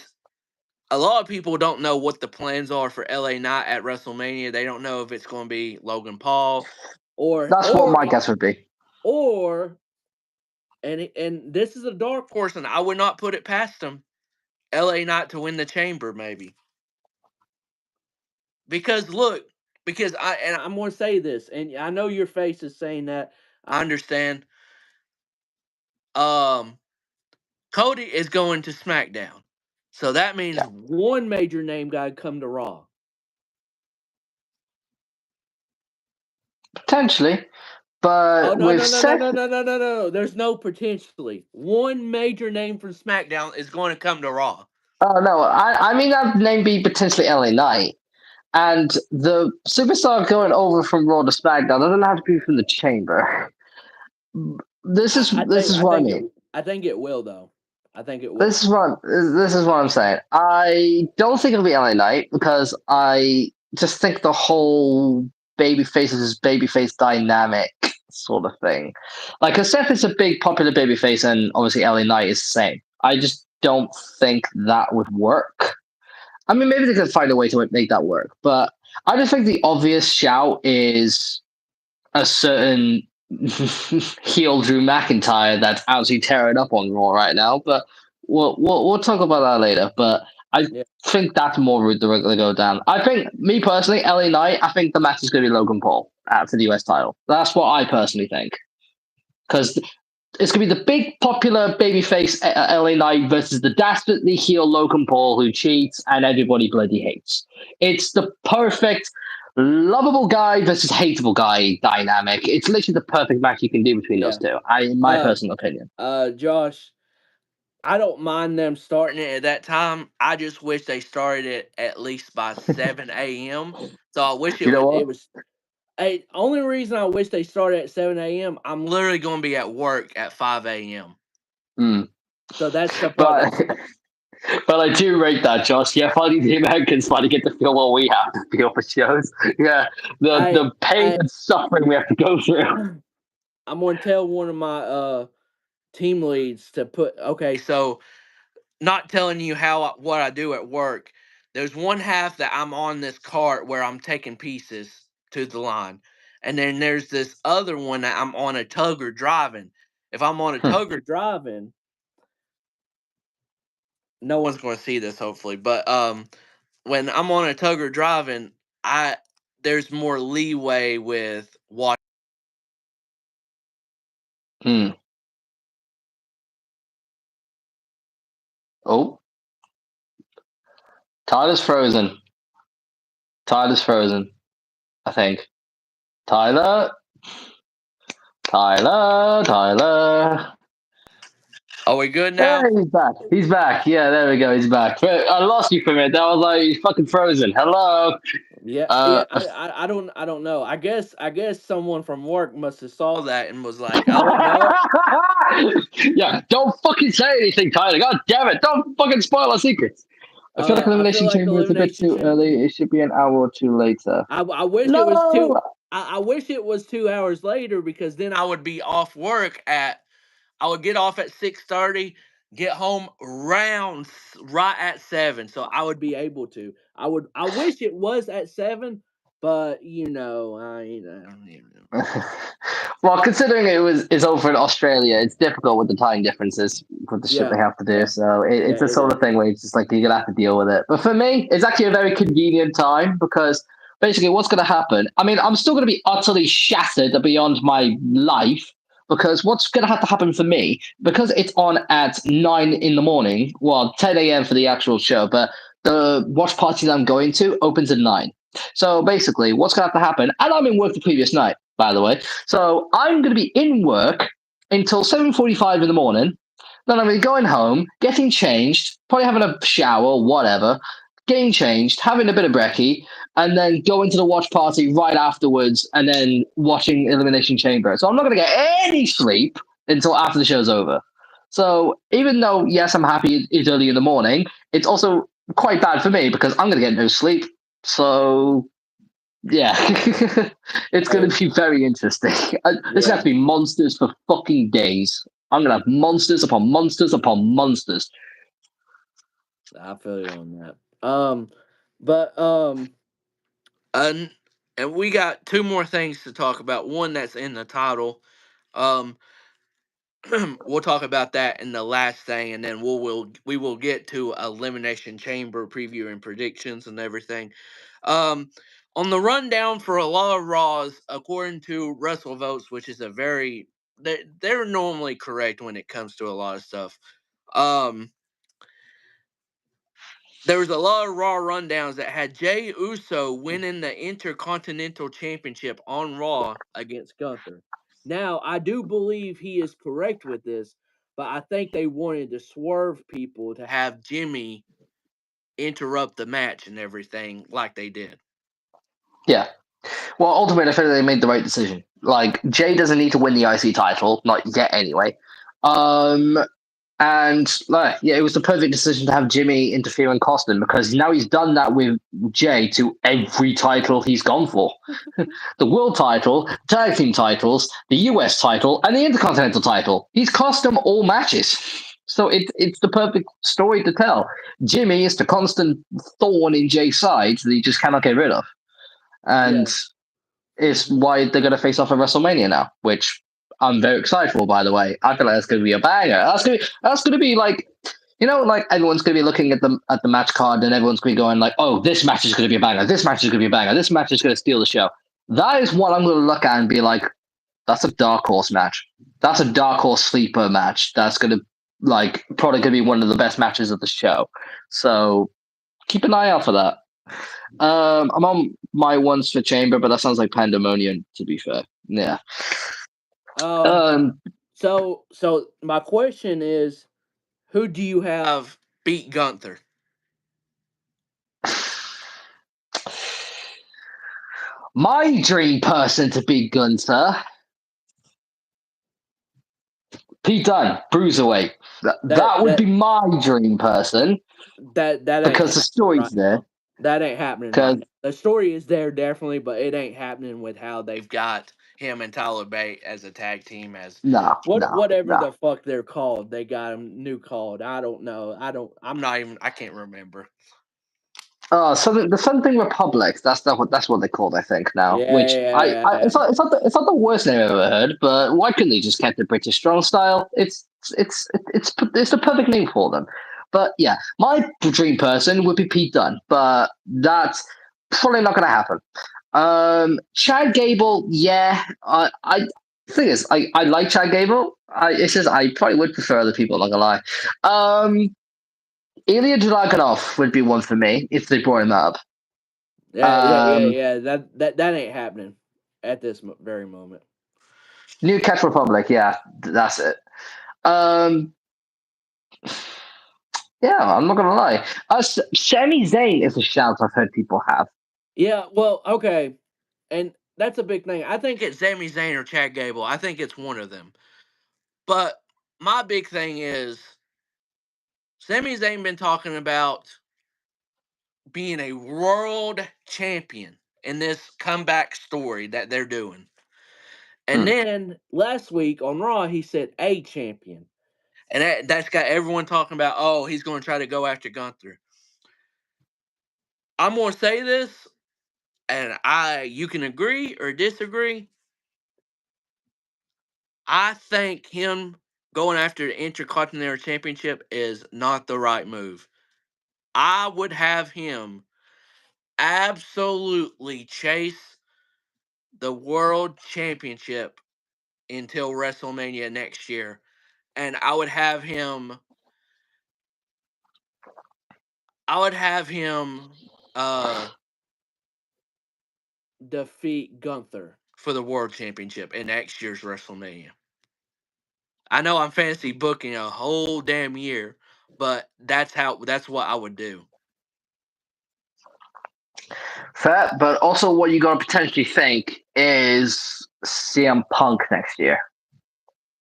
a lot of people don't know what the plans are for LA Knight at WrestleMania. They don't know if it's going to be Logan Paul or That's what or my guess would be. or and this is a dark horse, and I would not put it past them. LA Knight to win the chamber, maybe. Because look, because I'm going to say this, and I know your face is saying that. I understand. Um, Cody is going to SmackDown, so that means Yeah, one major name guy come to Raw. potentially. Oh But no with no no no Seth, no no no no no! There's no potentially. One major name from SmackDown is going to come to Raw. oh no, I mean that name be potentially LA Knight. And the superstar going over from Raw to SmackDown doesn't have to be from the chamber. I This think is I what I think it mean. I think it will though. I think it will. This is what I'm saying. I don't think it'll be LA Knight because I just think the whole babyface is babyface dynamic sort of thing. Like, 'cause Seth is a big popular babyface, and obviously LA Knight is the same. I just don't think that would work. I mean, maybe they could find a way to make that work, but I just think the obvious shout is a certain heel Drew McIntyre that's absolutely tearing up on Raw right now. But we'll talk about that later. But I Yeah. think that's more route the regular go down. I think me personally, LA Knight. I think the match is going to be Logan Paul for the US title. That's what I personally think because it's going to be the big popular babyface LA Knight versus the dastardly heel Logan Paul who cheats and everybody bloody hates. It's the perfect lovable guy versus hateable guy dynamic. It's literally the perfect match you can do between those Yeah. two. In my Uh personal opinion. Josh, I don't mind them starting it at that time. I just wish they started it at least by 7 a.m. So I wish You know it what? was. Hey, only reason I wish they started at 7 a.m. I'm literally going to be at work at 5 a.m. Mm. So that's the part But that's but I do rate that, Josh. Yeah, finally the Americans finally get to feel what we have to feel for shows. Yeah, I the pain I and suffering we have to go through. I'm going to tell one of my team leads to put. Okay, so not telling you what I do at work. There's one half that I'm on this cart where I'm taking pieces to the line, and then there's this other one that I'm on a tugger driving. If I'm on a tugger driving, no one's going to see this hopefully, but when I'm on a tugger driving, I there's more leeway with what. Hmm. Oh, Tyler's frozen. Tyler's frozen. I think. Tyler. Tyler. Are we good Hey, now? he's back. He's back. Yeah, there we go. He's back. I lost you for a minute. I was like, he's fucking frozen. Hello. Yeah, yeah. I don't know. I guess someone from work must have saw that and was like, "Oh no." Yeah, don't fucking say anything, Tyler. God damn it! Don't fucking spoil our secrets. I feel like I feel Elimination like Chamber is a bit Elimination too Chamber. early. It should be an hour or two later. I wish it was two. No. I wish it was 2 hours later because then I would be off work at. I would get off at 6:30, get home right at 7, so I would be able to. I wish it was at 7, but Well, considering it's over in Australia, it's difficult with the time differences with the shit yeah, they have to do. yeah, So yeah. it's a It sort is. of thing where it's just like you're gonna have to deal with it. But for me, it's actually a very convenient time because basically what's gonna happen? I mean, I'm still gonna be utterly shattered beyond my life because what's gonna have to happen for me because it's on at 9 in the morning. Well, 10 a.m. for the actual show, but the watch party that I'm going to opens at 9. So basically, what's going to have to happen, and I'm in work the previous night, by the way. So I'm going to be in work until 7:45 in the morning. Then I'm going to be going home, getting changed, probably having a shower, whatever, getting changed, having a bit of brekkie, and then going to the watch party right afterwards, and then watching Elimination Chamber. So I'm not going to get any sleep until after the show's over. So even though, yes, I'm happy it's early in the morning, it's also quite bad for me because I'm going to get no sleep. So yeah, it's going to Hey, be very interesting. It's going to have yeah, to be monsters for fucking days. I'm going to have monsters upon monsters upon monsters. I feel you on that. But and and we got two more things to talk about. One that's in the title. Um, we'll talk about that in the last thing, and then we will get to elimination chamber preview and predictions and everything. Um, on the rundown for a lot of Raws, according to Wrestle Votes, which is a very they're normally correct when it comes to a lot of stuff. Um, there was a lot of Raw rundowns that had Jay Uso winning the Intercontinental Championship on Raw against Gunther. Now, I do believe he is correct with this, but I think they wanted to swerve people to have Jimmy interrupt the match and everything like they did. Yeah. Well, ultimately, I feel like they made the right decision. Like Jay doesn't need to win the IC title, not yet anyway. Um, And like, yeah, it was the perfect decision to have Jimmy interfere and cost him because now he's done that with Jay to every title he's gone for. The world title, tag team titles, the US title, and the Intercontinental title. He's cost them all matches. So it's the perfect story to tell. Jimmy is the constant thorn in Jay's side that he just cannot get rid of. And Yeah. is why they're going to face off at WrestleMania now, which I'm very excited for. By the way, I feel like that's going to be a banger. That's going to be like, like everyone's going to be looking at the match card and everyone's going to be going like, oh, this match is going to be a banger. This match is going to be a banger. This match is going to steal the show. That is what I'm going to look at and be like, that's a dark horse match. That's a dark horse sleeper match. That's going to probably going to be one of the best matches of the show. So keep an eye out for that. I'm on my ones for Chamber, but that sounds like Pandemonium. To be fair, yeah. Um. Um, So my question is, who do you have beat Gunther? my dream person to beat Gunther, Pete Dunne, Bruiserweight. That That would that be my dream person that ain't because the happening story's right there. now. That ain't happening right Because now. The story is there definitely, but it ain't happening with how they've got him and Tyler Bate as a tag team as no, no, whatever no. the fuck they're called. They got them new called. I don't know. I'm not even. I can't remember. The Something Republic. That's what they called, I think now. Yeah, Which yeah, yeah, it's not the worst name I've ever heard. But why couldn't they just kept it British strong style? It's the perfect name for them. But yeah, my dream person would be Pete Dunne, but that's probably not going to happen. Chad Gable, yeah. I thing is, I like Chad Gable. It's just I probably would prefer other people. Not gonna lie. Ilya Dragunov would be one for me if they brought him up. Um, yeah. That ain't happening at this very moment. New Catch Republic, yeah, that's it. Um, yeah, I'm not gonna lie. Sami Zayn is a shout I've heard people have. Yeah, well, okay, and that's a big thing. I think it's Sami Zayn or Chad Gable. I think it's one of them. But my big thing is Sami Zayn been talking about being a world champion in this comeback story that they're doing. And then last week on Raw, he said a champion. And that's got everyone talking about, oh, he's going to try to go after Gunther. I'm going to say this, and you can agree or disagree. I think him going after the Intercontinental Championship is not the right move. I would have him absolutely chase the World Championship until WrestleMania next year. And I would have him uh defeat Gunther for the World Championship in next year's WrestleMania. I know I'm fantasy booking a whole damn year, but that's what I would do. Fair, but also what you gotta potentially think is CM Punk next year.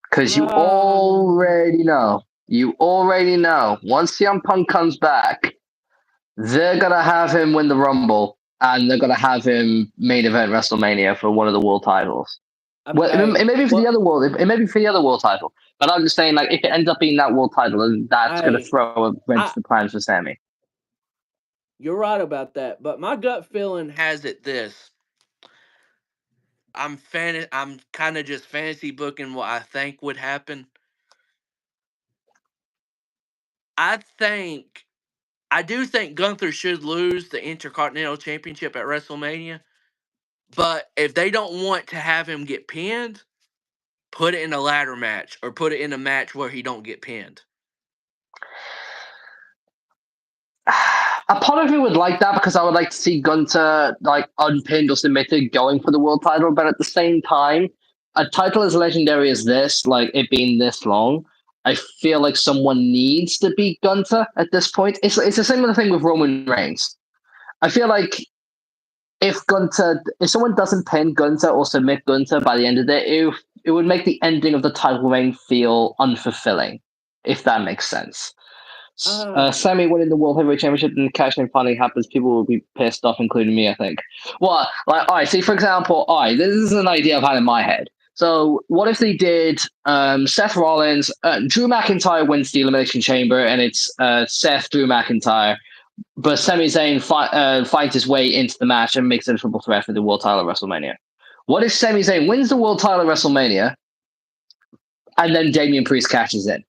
Because you already know, once CM Punk comes back, they're gonna have him win the Rumble, and they're gonna have him main event WrestleMania for one of the world titles. Well, it may be for the other world. It may be for the other world title, but I'm just saying, like, if it ends up being that world title, then that's gonna throw a wrench to the plans for Sammy. You're right about that, but my gut feeling has it this. I'm kind of just fantasy booking what I think would happen. I do think Gunther should lose the Intercontinental Championship at WrestleMania, but if they don't want to have him get pinned, put it in a ladder match or put it in a match where he don't get pinned. A part of me would like that because I would like to see Gunther like unpinned or submitted going for the world title, but at the same time, a title as legendary as this, like it being this long, I feel like someone needs to beat Gunther at this point. It's the same thing with Roman Reigns. I feel like if someone doesn't pin Gunther or submit Gunther by the end of it would make the ending of the title reign feel unfulfilling, if that makes sense. Sammy winning the World Heavyweight Championship and the cash in finally happens, people will be pissed off, including me, I think. Well, like, all right, see, for example, this is an idea I've had in my head. So, what if they did Seth Rollins, Drew McIntyre wins the Elimination Chamber, and it's Seth, Drew McIntyre, but Sami Zayn finds his way into the match and makes it a triple threat for the world title at WrestleMania. What if Sami Zayn wins the world title at WrestleMania, and then Damian Priest cashes in?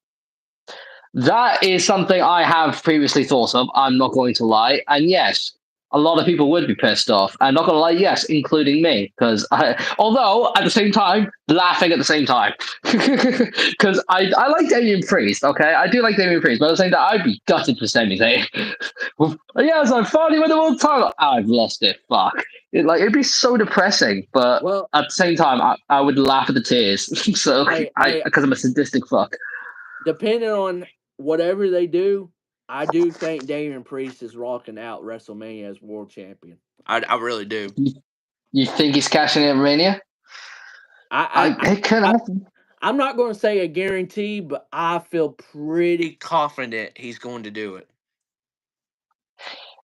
That is something I have previously thought of. I'm not going to lie. And yes, a lot of people would be pissed off. I'm not going to lie, yes, including me. Although at the same time, laughing at the same time. Because I like Damian Priest, okay? I do like Damian Priest, but at the same time, I'd be gutted for Sami Zayn. Yes, I finally won the world title. I've lost it. Fuck. It'd be so depressing, but at the same time, I would laugh at the tears. So, because I'm a sadistic fuck. Depending on whatever they do, I do think Damian Priest is rocking out WrestleMania as world champion. I really do. You think he's cashing in at Mania? It could happen. I'm not going to say a guarantee, but I feel pretty confident he's going to do it.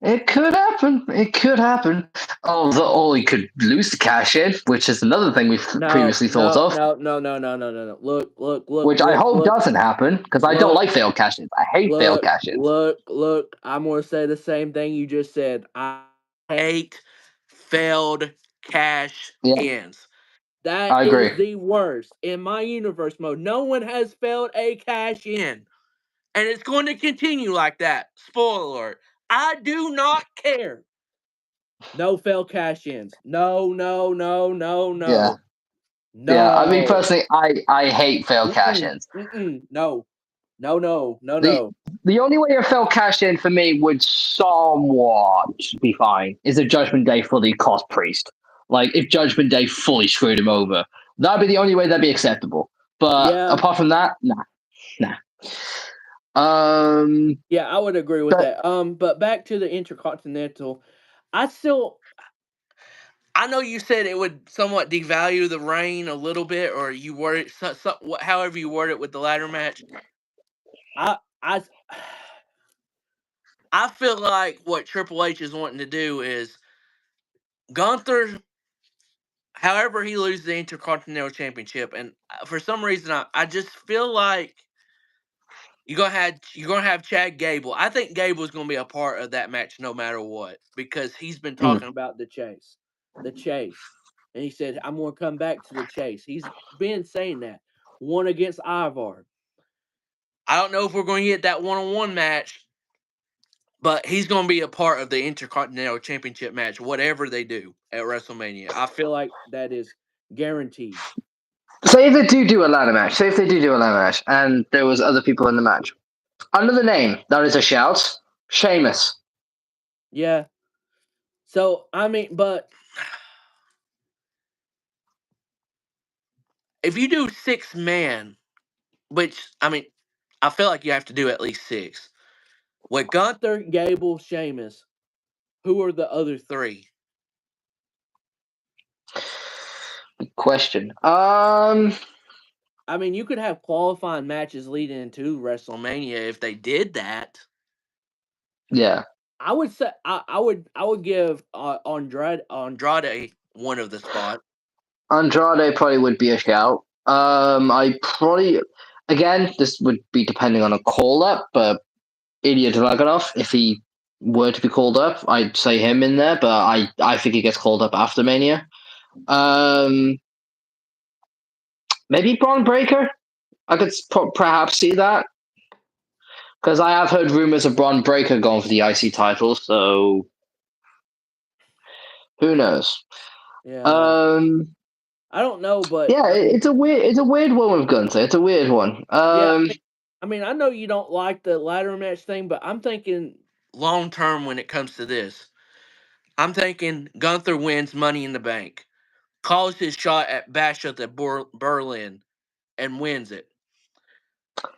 It could happen. It could happen. Or he could lose the cash in, which is another thing we've previously thought of. No. Look. Which I hope doesn't happen, because I don't like failed cash ins. I hate failed cash ins. Look. I'm going to say the same thing you just said. I hate failed cash ins. That is the worst. In my universe mode, no one has failed a cash in. And it's going to continue like that. Spoiler alert. I do not care. No failed cash ins. No. Yeah. Yeah, I mean, personally, I hate failed cash ins. No. The only way a failed cash in for me would somewhat be fine is if Judgment Day fully cost Priest. Like, if Judgment Day fully screwed him over. That'd be the only way that'd be acceptable. But apart from that, nah. Yeah, I would agree with that. But back to the Intercontinental, I still I know you said it would somewhat devalue the reign a little bit, or you word it, however you word it with the ladder match. I I I feel like what Triple H is wanting to do is Gunther, however he loses the Intercontinental Championship, and for some reason I just feel like you're gonna have Chad Gable. I think Gable's gonna be a part of that match no matter what because he's been talking about the chase, and he said I'm gonna come back to the chase. He's been saying that one against Ivar. I don't know if we're going to get that one-on-one match, but he's going to be a part of the Intercontinental Championship match, whatever they do at WrestleMania. I feel like that is guaranteed. Say if they do a ladder match. Say if they do a ladder match, and there was other people in the match. Under the name, that is a shout. Sheamus. Yeah. So I mean, but if you do 6 man, which I mean, I feel like you have to do at least 6. With Gunther, Gable, Sheamus, who are the other 3? Good question. I mean, you could have qualifying matches leading into WrestleMania if they did that. Yeah. I would say I would give Andrade one of the spots. Andrade probably would be a shout. I probably again this would be depending on a call up, but Ilya Dragunov, if he were to be called up, I'd say him in there, but I think he gets called up after Mania. Um, maybe Braun Breaker. I could perhaps see that because I have heard rumors of Braun Breaker going for the IC title, so who knows? Yeah, I don't know, but Yeah, it's a weird one with Gunther. It's a weird one. yeah, I mean, I know you don't like the ladder match thing, but I'm thinking long term when it comes to this. I'm thinking Gunther wins Money in the Bank, calls his shot at Bash at the Berlin, and wins it,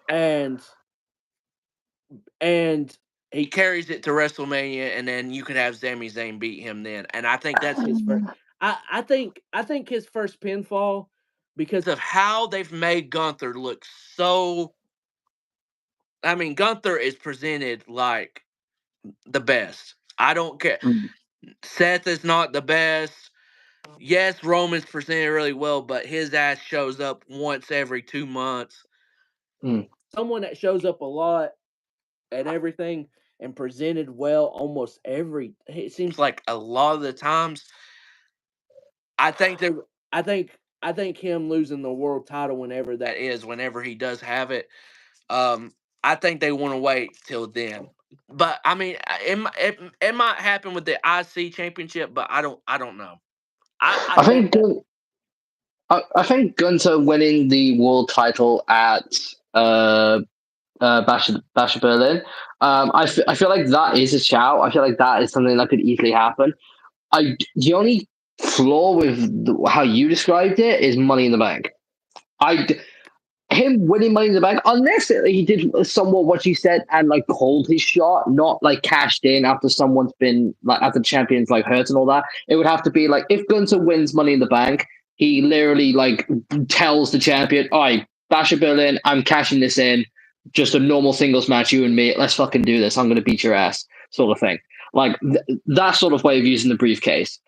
and and he carries it to WrestleMania, and then you could have Sami Zayn beat him then. And I think that's his first. I think his first pinfall because of how they've made Gunther look so. I mean, Gunther is presented like the best. I don't care. Mm, Seth is not the best. Yes, Roman's presented really well, but his ass shows up once every 2 months. mm. Someone that shows up a lot and everything and presented well almost every it seems like a lot of the times. I think that I think him losing the world title whenever that is, whenever he does have it, um, I think they want to wait till then. But I mean, it might happen with the IC championship, but I don't know. I I think think that I think Gunther winning the world title at Bash of Berlin. I feel like that is a shout. I feel like that is something that could easily happen. The only flaw with how you described it is Money in the Bank. I him winning Money in the Bank, unless he did somewhat what you said and like called his shot, not like cashed in after someone's been like after the champion's like hurt and all that. It would have to be like if Gunther wins Money in the Bank, he literally like tells the champion, "All right, Bash of Berlin, I'm cashing this in. Just a normal singles match, you and me. Let's fucking do this. I'm gonna beat your ass," sort of thing. Like that sort of way of using the briefcase.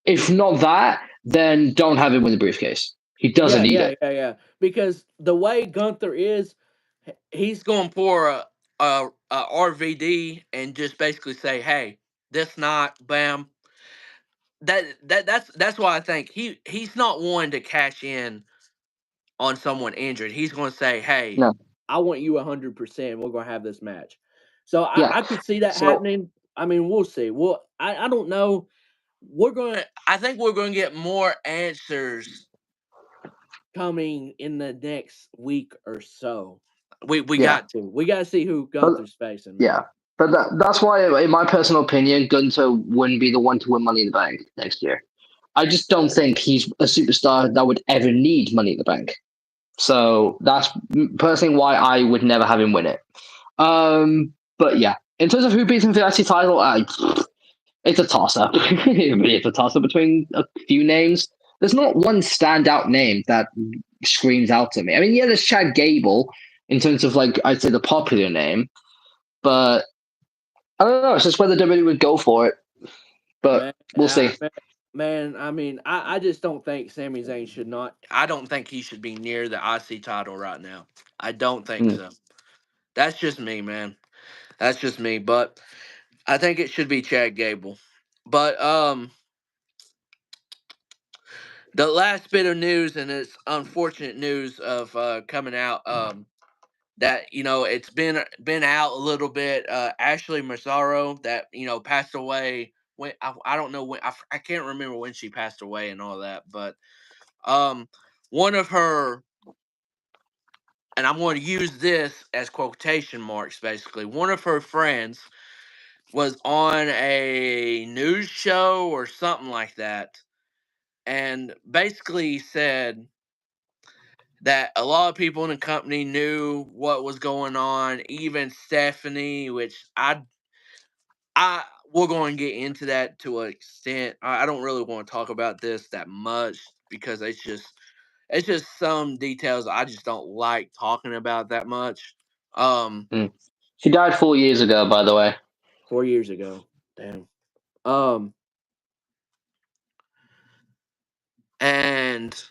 If not that, then don't have him win the briefcase. He doesn't yeah, need yeah, it. yeah, yeah. Because the way Gunther is, he's going for a RVD and just basically say, "Hey, this not bam." That's why I think he's not one to cash in on someone injured. He's going to say, "Hey, No. I want you 100%. We're going to have this match." So Yeah. I could see that So happening. I mean, we'll see. Well, I don't know. I think we're going to get more answers coming in the next week or so. We yeah, got to see who but Gunther's facing, man. yeah, but that's why, in my personal opinion, Gunter wouldn't be the one to win Money in the Bank next year. I just don't think he's a superstar that would ever need Money in the Bank. So that's personally why I would never have him win it. But yeah, in terms of who beats him for the IC title, It's a toss up. It's a toss up between a few names. There's not one standout name that screams out to me. I mean, yeah, there's Chad Gable in terms of like I'd say the popular name, but I don't know. It's just whether WWE would go for it, but Man, we'll see. man, I mean, I just don't think Sami Zayn should not. I don't think he should be near the IC title right now. I don't think Hmm. so. That's just me, man. That's just me. But I think it should be Chad Gable. But the last bit of news, and it's unfortunate news of coming out, that it's been out a little bit. Ashley Massaro, that passed away. When I don't know when, I can't remember when she passed away and all that, but um one of her, and I'm going to use this as quotation marks, basically, one of her friends was on a news show or something like that, and basically said that a lot of people in the company knew what was going on, even Stephanie, which I we're going to get into that to an extent. I don't really want to talk about this that much because it's just some details I just don't like talking about that much. Um Hmm. She died 4 years ago, by the way. 4 years ago. Damn. Um, and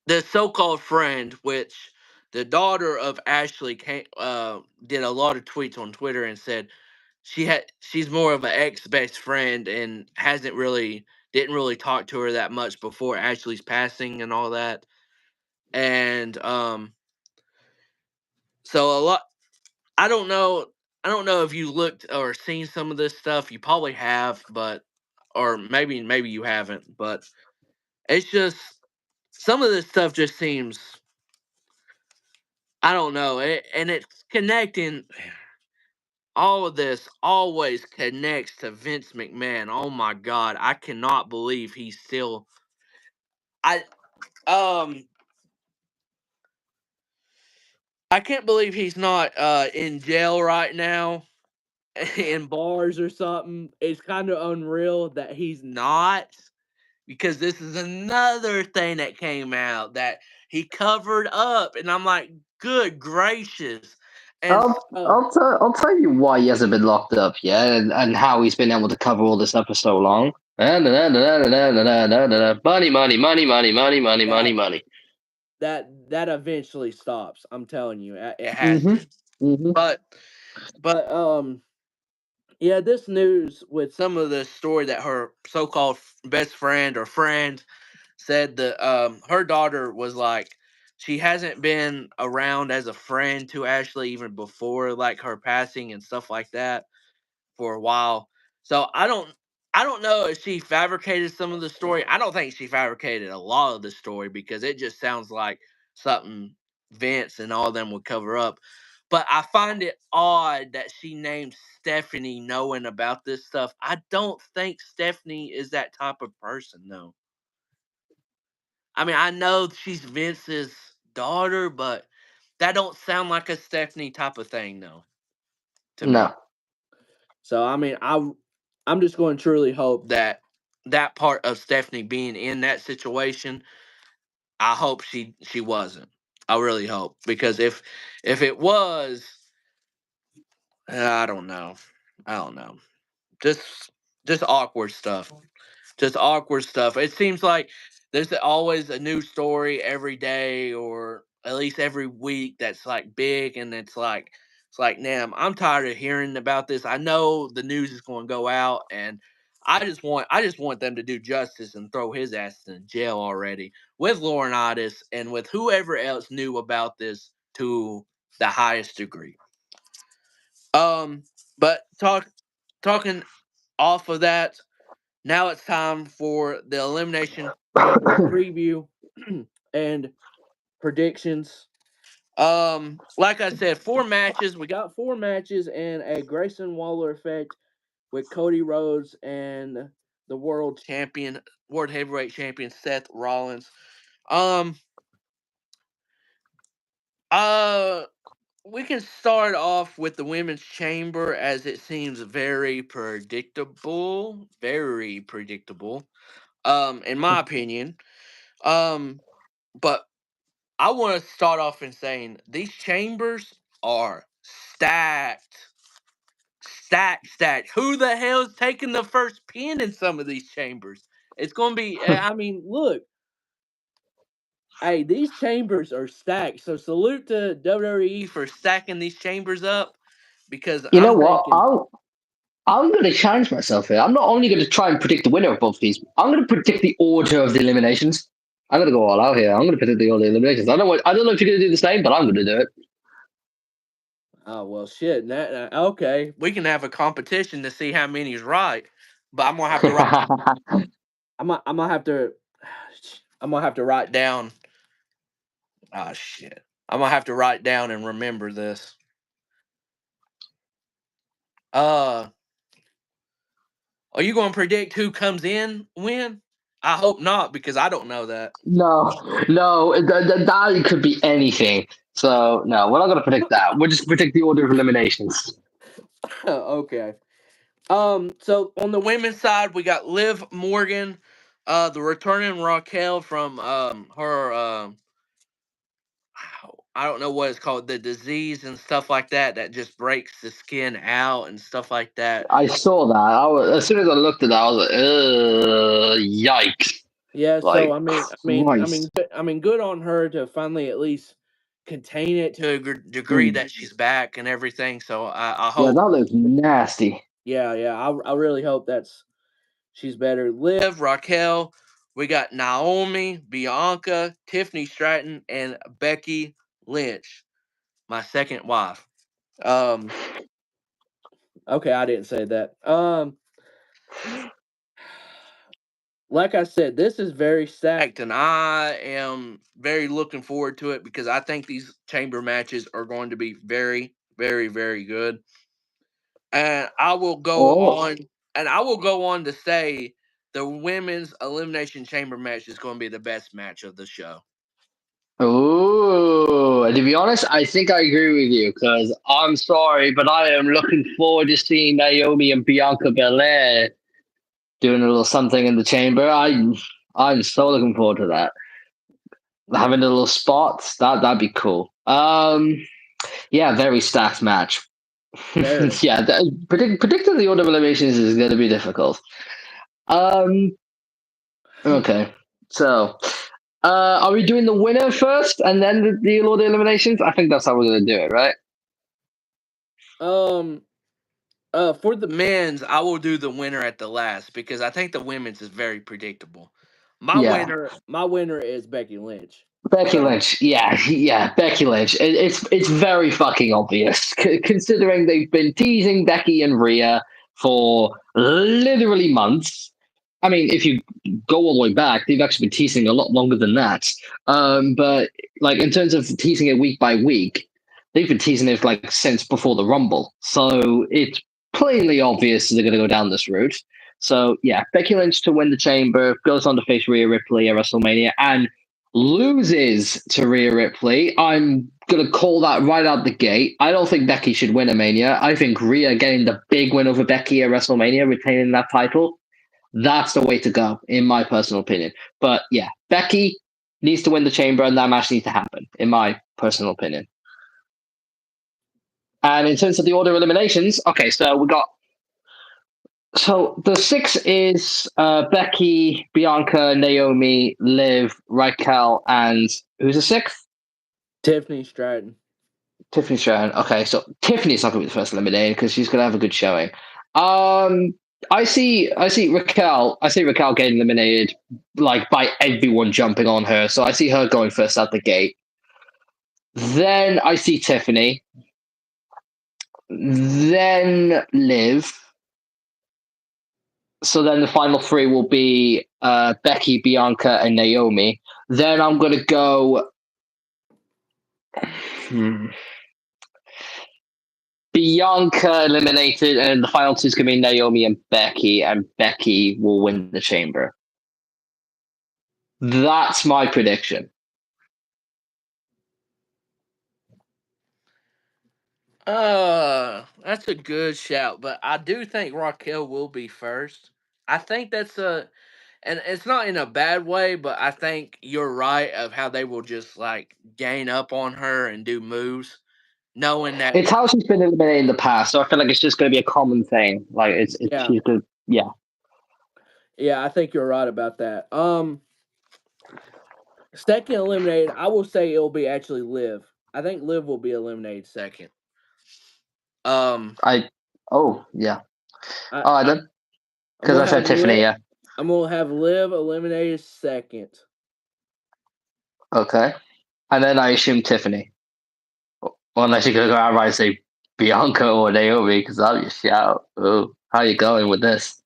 the so-called friend, which the daughter of Ashley did a lot of tweets on Twitter and said she's more of an ex best friend and didn't really talk to her that much before Ashley's passing and all that. And so a lot I don't know if you looked or seen some of this stuff. You probably have, but or maybe you haven't, but it's just some of this stuff just seems, I don't know, and it's connecting. All of this always connects to Vince McMahon. Oh my God, I cannot believe he's still. I um I can't believe he's not in jail right now in bars or something. It's kind of unreal that he's not, because this is another thing that came out that he covered up, and I'm like, good gracious. And so I'll tell you why he hasn't been locked up, yeah, and how he's been able to cover all this up for so long. Money, money, money, money, money, money, money, that money. that eventually stops. I'm telling you, it has Mm-hmm. to. Mm-hmm. but But yeah, this news with some of the story that her so-called best friend or friend said that her daughter was like, she hasn't been around as a friend to Ashley even before like her passing and stuff like that for a while. So I don't know if she fabricated some of the story. I don't think she fabricated a lot of the story because it just sounds like something Vince and all them would cover up. But I find it odd that she named Stephanie knowing about this stuff. I don't think Stephanie is that type of person, though. I mean, I know she's Vince's daughter, but that don't sound like a Stephanie type of thing, though, to me. No. so I mean I'm just going to truly hope That that part of Stephanie being in that situation, I hope she wasn't. I really hope, because if it was, I don't know. I don't know. Just just awkward stuff. Just awkward stuff. It seems like there's always a new story every day, or at least every week, that's like big, and it's like, damn, I'm tired of hearing about this. I know the news is going to go out, and I just want them to do justice and throw his ass in jail already with Laurinaitis and with whoever else knew about this to the highest degree. Um, but talking off of that, now it's time for the Elimination Chamber preview and predictions. Like I said, 4 matches. We got 4 matches and a Grayson Waller effect with Cody Rhodes and the world heavyweight champion Seth Rollins. Um, uh, we can start off with the women's chamber, as it seems very predictable. Very predictable. In my opinion. But I want to start off in saying these chambers are stacked. Stacked. Who the hell's taking the first pin in some of these chambers? It's going to be. I mean, look. Hey, these chambers are stacked. So salute to WWE For stacking these chambers up, because You know I'm what? thinking, I'm going to challenge myself here. I'm not only going to try and predict the winner of both these. I'm going to predict the order of the eliminations. I'm going to go all out here. I'm going to predict the order of the eliminations. I don't know if you're going to do the same, but I'm going to do it. oh well, shit. Okay, we can have a competition to see how many's right. But I'm gonna have to write. I'm gonna have to. I'm gonna have to write down. Ah, shit. I'm gonna have to write down and remember this. Are you gonna predict who comes in when? I hope not, because I don't know that. No, that could be anything. So no, we're not going to predict that. We'll just predict the order of eliminations. Okay. So on the women's side, we got Liv Morgan, the returning Raquel from her I don't know what it's called, the disease and stuff like that that just breaks the skin out and stuff like that. I saw that. As soon as I looked at that, I was like, yikes! Yeah. So Like, Christ. I mean, good on her to finally at least contain it. To a degree that she's back and everything. So I Yeah, hope. that looks nasty. Yeah. I really hope she's better. Liv, Raquel, we got Naomi, Bianca, Tiffany Stratton, and Becky Lynch, my second wife. Okay, I didn't say that. Like I said, this is very stacked. And I am very looking forward to it, because I think these chamber matches are going to be very, very, very good. And I will go Oh, on and I will go on to say the women's elimination chamber match is going to be the best match of the show. oh. To be honest, I think I agree with you because I'm sorry, but I am looking forward to seeing Naomi and Bianca Belair doing a little something in the chamber. I'm so looking forward to that. Yeah. Having a little spots, that'd be cool. Yeah, very stacked match. Very. Yeah, predicting the order of eliminations is going to be difficult. Okay, so are we doing the winner first and then the order of eliminations? I think that's how we're going to do it, right? For the men's, I will do the winner at the last, because I think the women's is very predictable. My Yeah. winner is Becky Lynch. Becky So, Lynch, yeah, Becky Lynch. It's very fucking obvious, considering they've been teasing Becky and Rhea for literally months. I mean, if you go all the way back, they've actually been teasing a lot longer than that. But like in terms of teasing it week by week, they've been teasing it like since before the Rumble. So it's plainly obvious they're going to go down this route. So yeah, Becky Lynch to win the Chamber, goes on to face Rhea Ripley at WrestleMania, and loses to Rhea Ripley. I'm going to call that right out the gate. I don't think Becky should win a Mania. I think Rhea getting the big win over Becky at WrestleMania, retaining that title, that's the way to go, in my personal opinion. But yeah, Becky needs to win the Chamber, and that match needs to happen, in my personal opinion. And in terms of the order of eliminations, okay, so we got. So the 6 is Becky, Bianca, Naomi, Liv, Raquel, and who's the 6th? Tiffany Stratton. Tiffany Stratton. Okay, so Tiffany's not going to be the first eliminated because she's going to have a good showing. I see Raquel. I see Raquel getting eliminated, like by everyone jumping on her. So I see her going first out the gate. Then I see Tiffany. Then Liv. So then the final 3 will be Becky, Bianca, and Naomi. Then I'm going to go. Bianca eliminated, and the final 2 is going to be Naomi and Becky will win the Chamber. That's my prediction. That's a good shout, but I do think Raquel will be first. I think that's and it's not in a bad way, but I think you're right of how they will just like gain up on her and do moves, knowing that. It's how she's been eliminated in the past, so I feel like it's just going to be a common thing. Like it's Yeah, she's good. Yeah, Yeah, I think you're right about that. Second eliminated, I will say it'll be actually Liv. I think Liv will be eliminated second. Um, I. Oh yeah. I, All right I then, I'm because I gonna said have Tiffany. Liv. Yeah. I'm gonna have Liv eliminated second. Okay. And then I assume Tiffany. Well, unless you're gonna go outright and say Bianca or Naomi, because I'll just shout. Oh, how you going with this?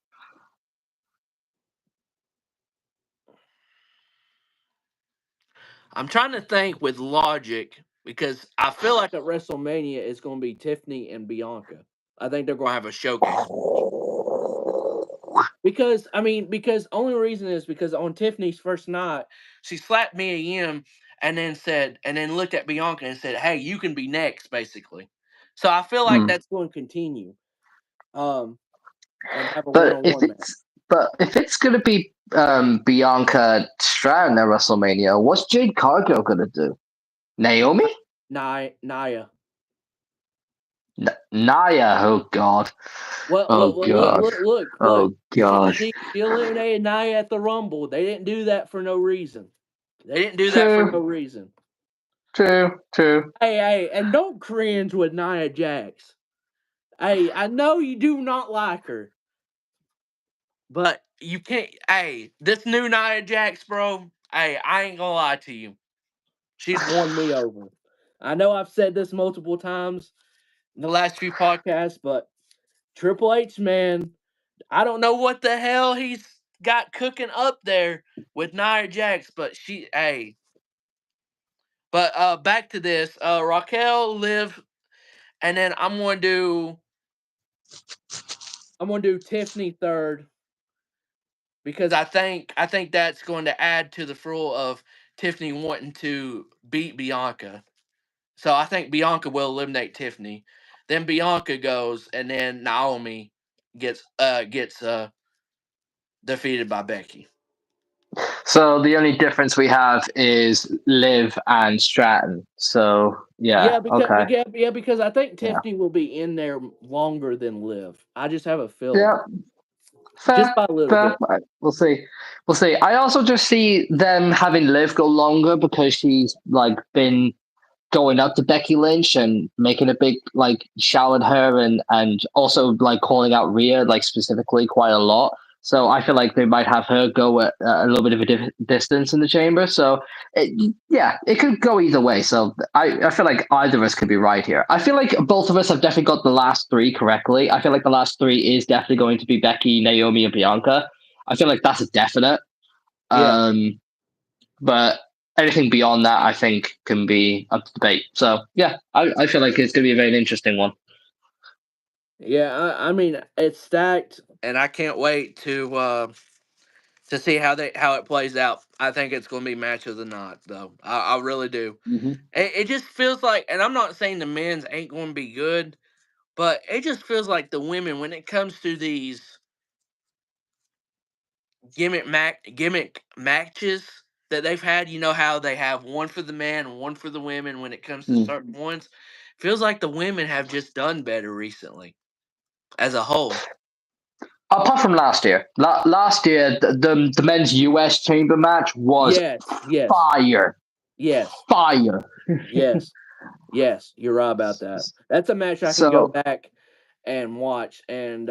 I'm trying to think with logic because I feel like At WrestleMania, it's gonna be Tiffany and Bianca. I think they're gonna have a showcase match. Because only reason is because on Tiffany's first night, she slapped Mia Yim and then looked at Bianca and said, "Hey, you can be next," basically. So I feel like Hmm. that's Going to continue. Um, and have a But if one-on-one match. it's gonna be Bianca Stratton at WrestleMania, what's Jade Cargill gonna do? Naomi? Naya. Naya? Oh God! Well, Oh God! look. Oh God! She eliminated Naya at the Rumble. They didn't do that for no reason. They didn't do that for no True, reason. true. Hey, and don't cringe with Nia Jax. Hey, I know you do not like her, but you can't. Hey, this new Nia Jax, bro. Hey, I ain't gonna lie to you. she's won me over. I know I've said this multiple times In the last few podcasts, but Triple H, man, I don't know what the hell he's got cooking up there with Nia Jax, but hey. But back to this. Raquel, Liv, and then I'm gonna do Tiffany third because I think that's going to add to the rule of Tiffany wanting to beat Bianca. So I think Bianca will eliminate Tiffany. Then Bianca goes, and then Naomi gets defeated by Becky. So the only difference we have is Liv and Stratton. So yeah, okay, because I think yeah, Tiffany will be in there longer than Liv. I just have a feeling, yeah. just Fair, by a little fair. bit. Right, we'll see. We'll see. I also just see them having Liv go longer because she's like been going up to Becky Lynch and making a big like shout at her and also like calling out Rhea like specifically quite a lot. So I feel like they might have her go at a little bit of a distance in the chamber. So yeah, it could go either way. So I feel like either of us could be right here. I feel like both of us have definitely got the last three correctly. I feel like the last three is definitely going to be Becky, Naomi, and Bianca. I feel like that's a definite. Yeah, But anything beyond that, I think, can be up to debate. So yeah, I feel like it's going to be a very interesting one. yeah. I mean, it's stacked. And I can't wait to see how it plays out. I think it's going to be match of the night, though. I really do. Mm-hmm. It just feels like, and I'm not saying the men's ain't going to be good, but it just feels like the women, when it comes to these gimmick matches that they've had, you know how they have one for the man and one for the women when it comes to Mm. certain ones. Feels like the women have just done better recently as a whole. Apart from last year, last year the men's US chamber match was Yes, fire, yes, fire. yes, yes. You're right about that. That's a match I can go So back and watch. And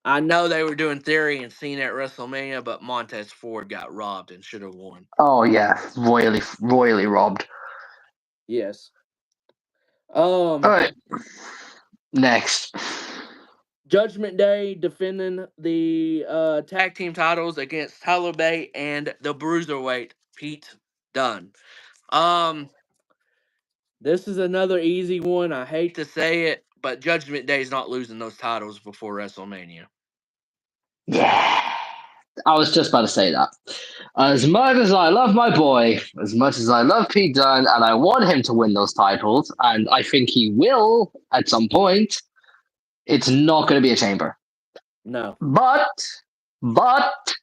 I know they were doing Theory and Cena at WrestleMania, but Montez Ford got robbed and should have won. oh yeah, royally robbed. yes. All right, next. Judgment Day defending the Tag team titles against Tyler Bate and the Bruiserweight Pete Dunne. Um, this is another easy one. I hate to say it, but Judgment Day is not losing those titles before WrestleMania. Yeah, I was just about to say that. As much as I love my boy, as much as I love Pete Dunne, and I want him to win those titles, and I think he will at some point, it's not going to be a chamber. No. But,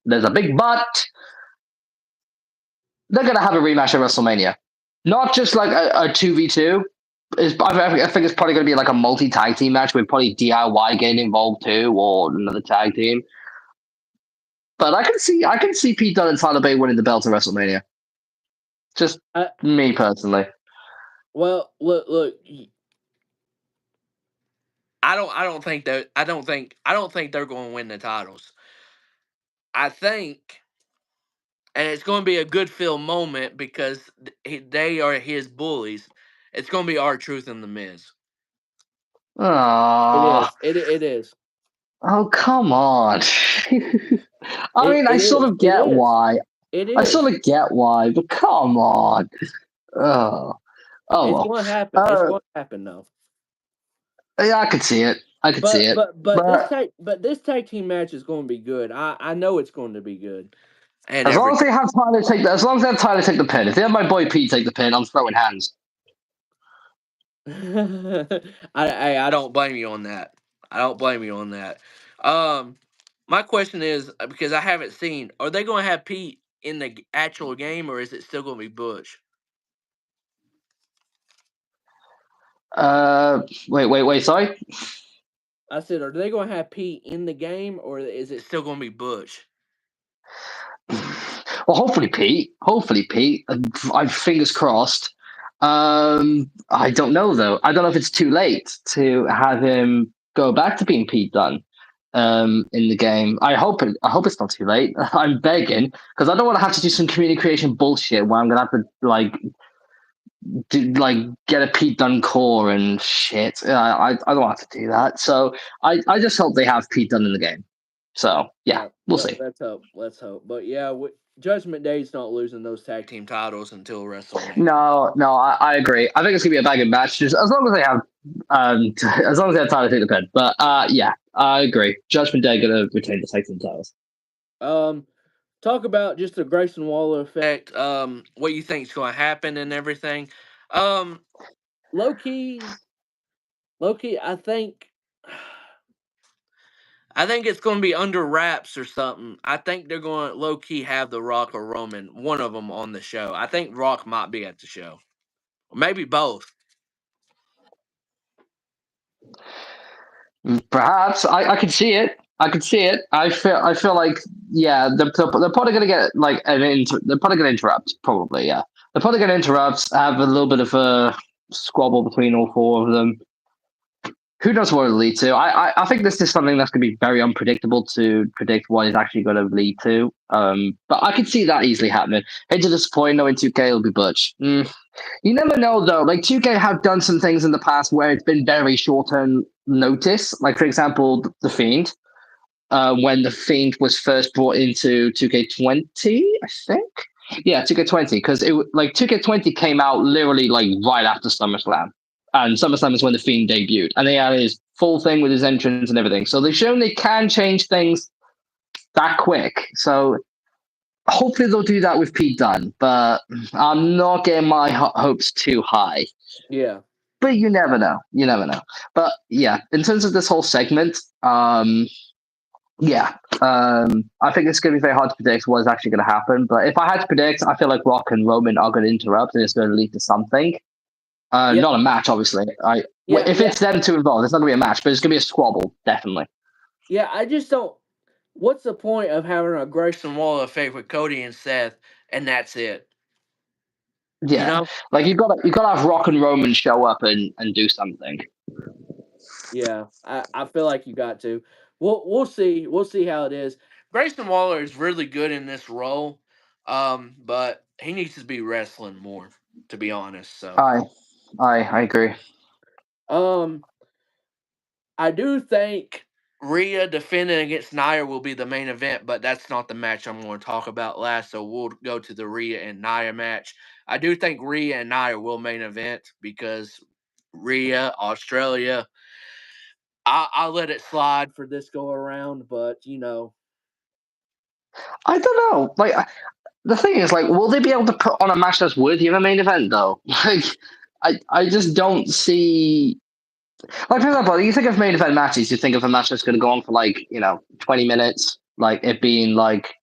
there's a big but. They're going to have a rematch at WrestleMania. Not just like a 2v2. I think it's probably going to be like a multi-tag team match with probably DIY getting involved too, or another tag team. But I can see Pete Dunne and Tyler Bate winning the belt at WrestleMania. Just me personally. Well, look. I don't think they're going to win the titles. I think, and it's going to be a good feel moment because they are his bullies. It's going to be R-Truth and The Miz. Aww. It is. Oh, come on. I sort of get why. It is. I sort of get why, but come on. Oh, it's going to happen. It's going to happen, though. Yeah, I could see it. But this tag team match is going to be good. I know it's going to be good. And as long as they have Tyler take the pin. If they have my boy Pete take the pin, I'm throwing hands. I don't blame you on that. My question is, because I haven't seen, are they going to have Pete in the actual game, or is it still going to be Butch? Wait, sorry? I said, are they going to have Pete in the game, or is it still going to be Butch? Well, hopefully Pete. I'm fingers crossed. I don't know though. I don't know if it's too late to have him go back to being Pete Dunne in the game. I hope it's not too late. I'm begging because I don't want to have to do some community creation bullshit where I'm gonna have to get a Pete Dunne core and shit. I don't want to do that. So I just hope they have Pete Dunne in the game. So yeah, we'll see. Let's hope. But yeah, Judgment Day's not losing those tag team titles until WrestleMania. No, I agree. I think it's gonna be a bagging match, just as long as they have, Tyler take the pin. But yeah, I agree. Judgment Day gonna retain the tag team titles. Talk about just the Grayson Waller effect. What you think is going to happen and everything. Low key, I think it's going to be under wraps or something. I think they're going to low key have The Rock or Roman, one of them, on the show. I think Rock might be at the show, or maybe both. Perhaps I could see it. I feel like they're probably gonna get like they're probably gonna interrupt. Probably they're probably gonna interrupt. Have a little bit of a squabble between all four of them. Who knows what it'll lead to? I think this is something that's going to be very unpredictable to predict what it's actually going to lead to. But I could see that easily happening. Hate to disappoint, knowing 2K will be Butch. You never know though. Like 2K have done some things in the past where it's been very short-term notice. Like for example, the Fiend. When the Fiend was first brought into 2K20, I think. Yeah, 2K20, because 2K20 came out literally like right after SummerSlam. And SummerSlam is when the Fiend debuted. And they had his full thing with his entrance and everything. So they've shown they can change things that quick. So hopefully they'll do that with Pete Dunne. But I'm not getting my hopes too high. Yeah. But you never know. But yeah, in terms of this whole segment, I think it's going to be very hard to predict what is actually going to happen. But if I had to predict, I feel like Rock and Roman are going to interrupt and it's going to lead to something. Not a match, obviously. If it's them two involved, it's not going to be a match, but it's going to be a squabble, definitely. Yeah, I just don't. What's the point of having a Grayson Waller effect with Cody and Seth, and that's it? Yeah, you know? Like you got to have Rock and Roman show up and do something. Yeah, I feel like you got to. We'll see. We'll see how it is. Grayson Waller is really good in this role, but he needs to be wrestling more, to be honest. So I agree. I do think Rhea defending against Nia will be the main event, but that's not the match I'm going to talk about last. So we'll go to the Rhea and Nia match. I do think Rhea and Nia will main event because Rhea, Australia. I'll let it slide for this go around, but I don't know. Like the thing is, like, will they be able to put on a match that's worthy of a main event though? Like, I just don't see. Like, for example, you think of main event matches, you think of a match that's going to go on for like 20 minutes, like it being like.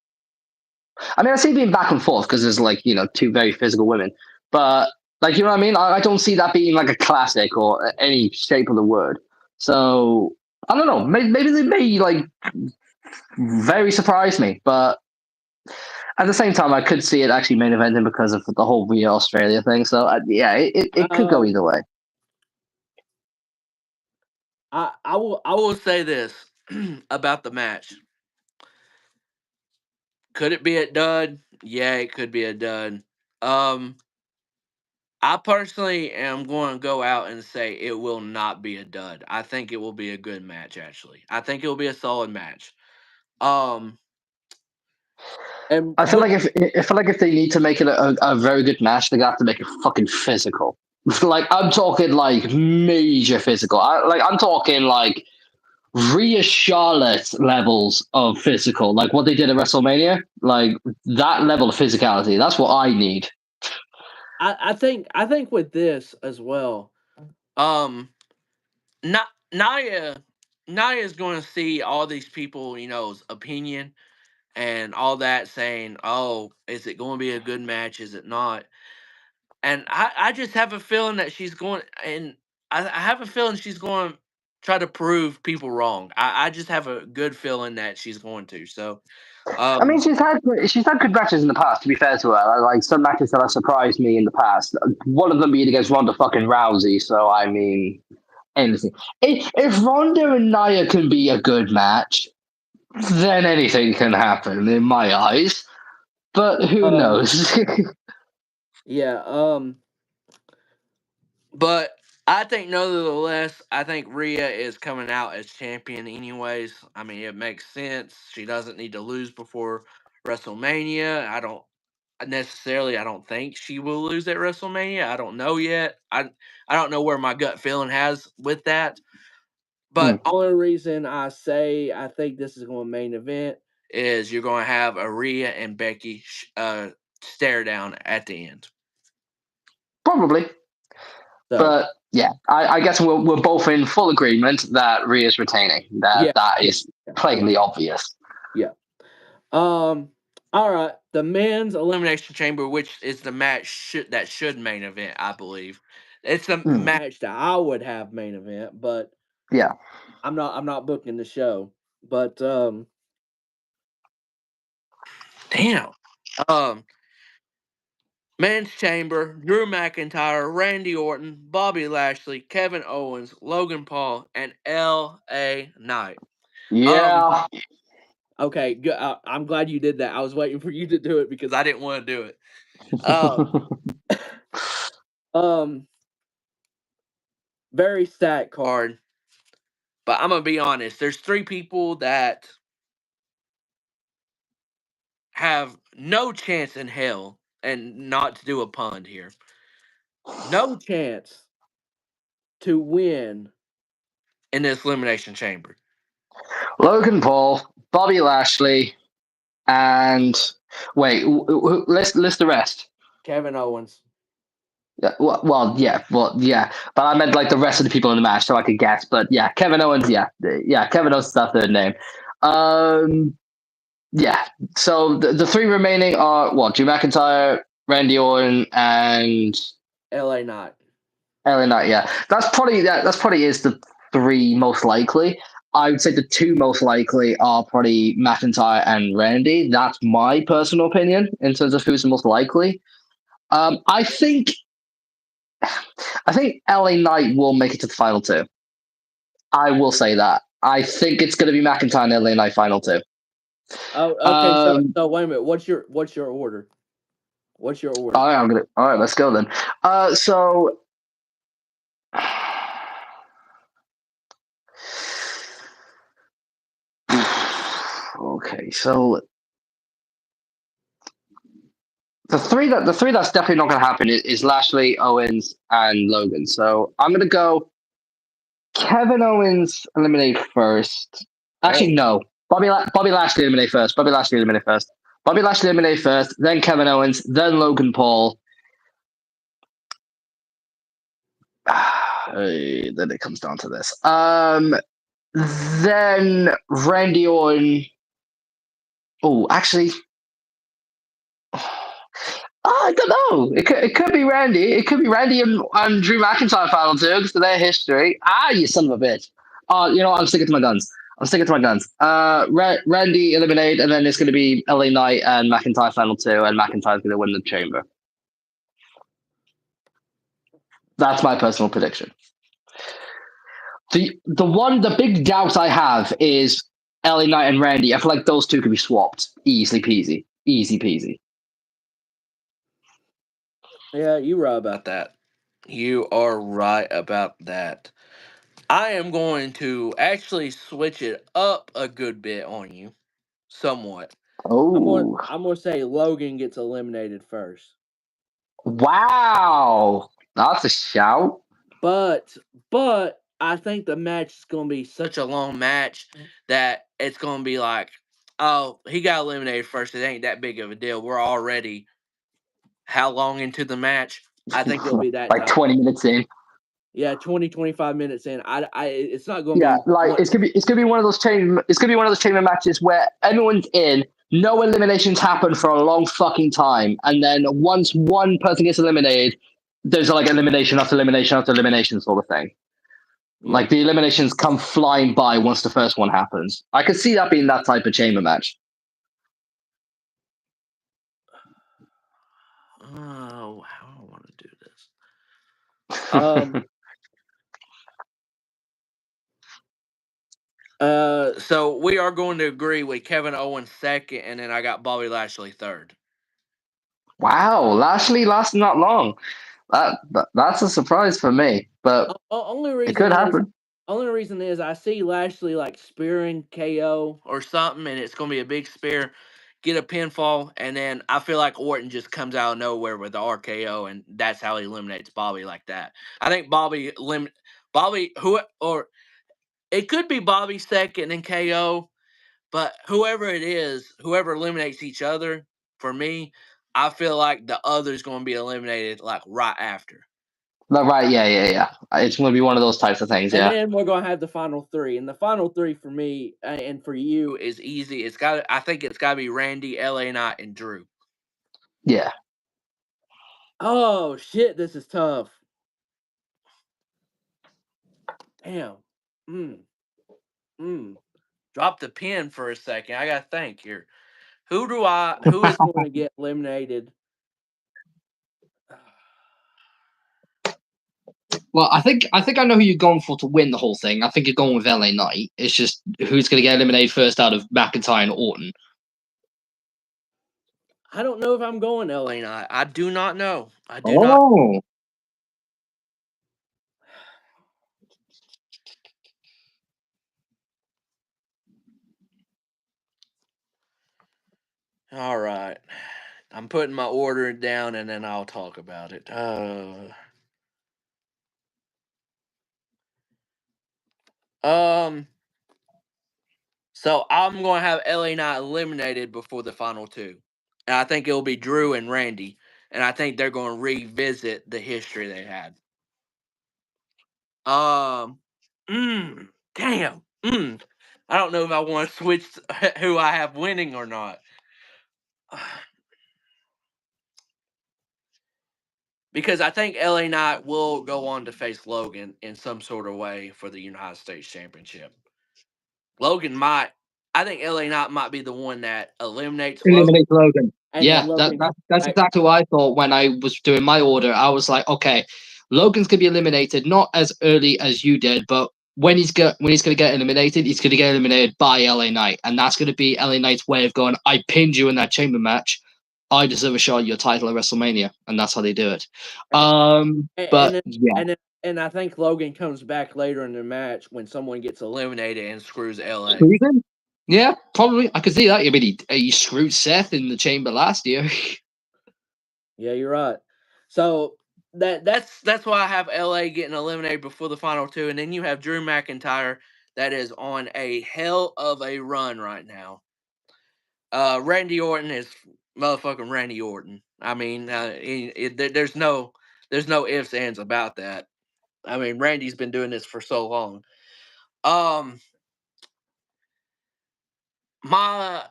I mean, I see it being back and forth because there's like two very physical women, but like what I mean. I don't see that being like a classic or any shape of the word. So I don't know. Maybe they may like very surprise me, but at the same time, I could see it actually main eventing because of the whole Rio Australia thing. So yeah, it could go either way. I will say this about the match. Could it be a dud? Yeah, it could be a dud. Um, I personally am going to go out and say it will not be a dud. I think it will be a good match. Actually, I think it will be a solid match. Um, and I feel like if they need to make it a very good match, they have to make it fucking physical. Like I'm talking like major physical. I'm talking like Rhea Charlotte levels of physical, like what they did at WrestleMania, like that level of physicality. That's what I need. I think with this as well. Not Naya is going to see all these people, opinion and all that, saying, "Oh, is it going to be a good match? Is it not?" And I just have a feeling that she's going, and I have a feeling she's going to try to prove people wrong. I just have a good feeling that she's going to. So, I mean, she's had good matches in the past. To be fair to her, like some matches that have surprised me in the past. One of them being against Ronda fucking Rousey. So I mean, anything. If Ronda and Nia can be a good match, then anything can happen in my eyes. But who knows? yeah. But I think, nevertheless, I think Rhea is coming out as champion anyways. I mean, it makes sense. She doesn't need to lose before WrestleMania. I don't think she will lose at WrestleMania. I don't know yet. I don't know where my gut feeling has with that. But only reason I say I think this is going to main event is you're going to have a Rhea and Becky stare down at the end. Probably. So, but yeah, I guess we're both in full agreement that Rhea's retaining. That is plainly obvious. Yeah. All right. The men's elimination chamber, which is the match that should main event, I believe. It's the match that I would have main event, but yeah, I'm not booking the show. But damn. Men's chamber: Drew McIntyre, Randy Orton, Bobby Lashley, Kevin Owens, Logan Paul, and LA Knight. Yeah. Okay, good. I'm glad you did that. I was waiting for you to do it because I didn't want to do it. Very stacked card. But I'm gonna be honest. There's 3 people that have no chance in hell, and not to do a pun here, no chance to win in this elimination chamber. Logan Paul, Bobby Lashley, and wait, list the rest. Kevin Owens. Yeah, well, yeah, but I meant like the rest of the people in the match, so I could guess. But yeah, Kevin Owens, Kevin Owens is that third name. Yeah. So the 3 remaining are Drew McIntyre, Randy Orton, and LA Knight. LA Knight. Yeah, that's probably is the 3 most likely. I would say the 2 most likely are probably McIntyre and Randy. That's my personal opinion in terms of who's the most likely. I think LA Knight will make it to the final 2. I will say that. I think it's going to be McIntyre and LA Knight final 2. Oh, okay. So wait a minute. What's your order? What's your order? All right, let's go then. So okay, so the three that's definitely not going to happen is Lashley, Owens, and Logan. So I'm going to go Kevin Owens eliminate first. Actually, no. Bobby Lashley eliminate first. Bobby Lashley eliminate first. Bobby Lashley eliminate first. Then Kevin Owens. Then Logan Paul. Then it comes down to this. Then Randy Orton. Oh, actually, I don't know. It could be Randy. It could be Randy and Drew McIntyre final two because of their history. You son of a bitch. You know what? I'm sticking to my guns. Randy eliminate, and then it's going to be LA Knight and McIntyre final two, and McIntyre's going to win the Chamber. That's my personal prediction. The big doubt I have is LA Knight and Randy. I feel like those two could be swapped. Easy peasy. Yeah, you're right about that. You are right about that. I am going to actually switch it up a good bit on you, somewhat. Oh, I'm gonna say Logan gets eliminated first. wow. That's a shout. But I think the match is gonna be such a long match that it's gonna be like, oh, he got eliminated first. It ain't that big of a deal. We're already how long into the match? I think it'll be that like time. 20 minutes in. Yeah, 25 minutes in. It's not gonna Yeah, be like it's gonna be one of those chamber matches where everyone's in, no eliminations happen for a long fucking time, and then once one person gets eliminated, there's like elimination after elimination after elimination sort of thing. Yeah. Like the eliminations come flying by once the first one happens. I could see that being that type of chamber match. Oh, how do I want to do this? So we are going to agree with Kevin Owens second, and then I got Bobby Lashley third. Wow, Lashley lasted not long. That's a surprise for me, but it could happen. Only reason is I see Lashley like spearing KO or something, and it's going to be a big spear, get a pinfall, and then I feel like Orton just comes out of nowhere with the RKO, and that's how he eliminates Bobby like that. I think Bobby it could be Bobby second and KO, but whoever it is, whoever eliminates each other, for me, I feel like the other's going to be eliminated like right after. Right, yeah. It's going to be one of those types of things, yeah. And then we're going to have the final three. And the final three for me and for you is easy. I think it's got to be Randy, LA Knight, and Drew. Yeah. Oh, shit, this is tough. Damn. Drop the pen for a second. I got to think here. Who is going to get eliminated? Well, I think I know who you're going for to win the whole thing. I think you're going with LA Knight. It's just who's going to get eliminated first out of McIntyre and Orton. I don't know if I'm going LA Knight. I do not know. I do not. All right. I'm putting my order down and then I'll talk about it. So I'm going to have LA Knight eliminated before the final two. And I think it'll be Drew and Randy. And I think they're going to revisit the history they had. Damn. I don't know if I want to switch who I have winning or not. Because I think LA Knight will go on to face Logan in some sort of way for the United States Championship. I think LA Knight might be the one that eliminates Logan. Yeah, that's exactly what I thought when I was doing my order. I was like, okay, Logan's gonna be eliminated, not as early as you did, but when he's gonna get eliminated, he's gonna get eliminated by LA Knight, and that's gonna be LA Knight's way of going, I pinned you in that chamber match. I deserve a shot at your title at WrestleMania, and that's how they do it. And I think Logan comes back later in the match when someone gets eliminated and screws LA. Yeah, probably. I could see that. I mean, he screwed Seth in the chamber last year. Yeah, you're right. So that's why I have LA getting eliminated before the final two, and then you have Drew McIntyre that is on a hell of a run right now. Randy Orton is motherfucking Randy Orton. I mean, there's no ifs ands about that. I mean, Randy's been doing this for so long. My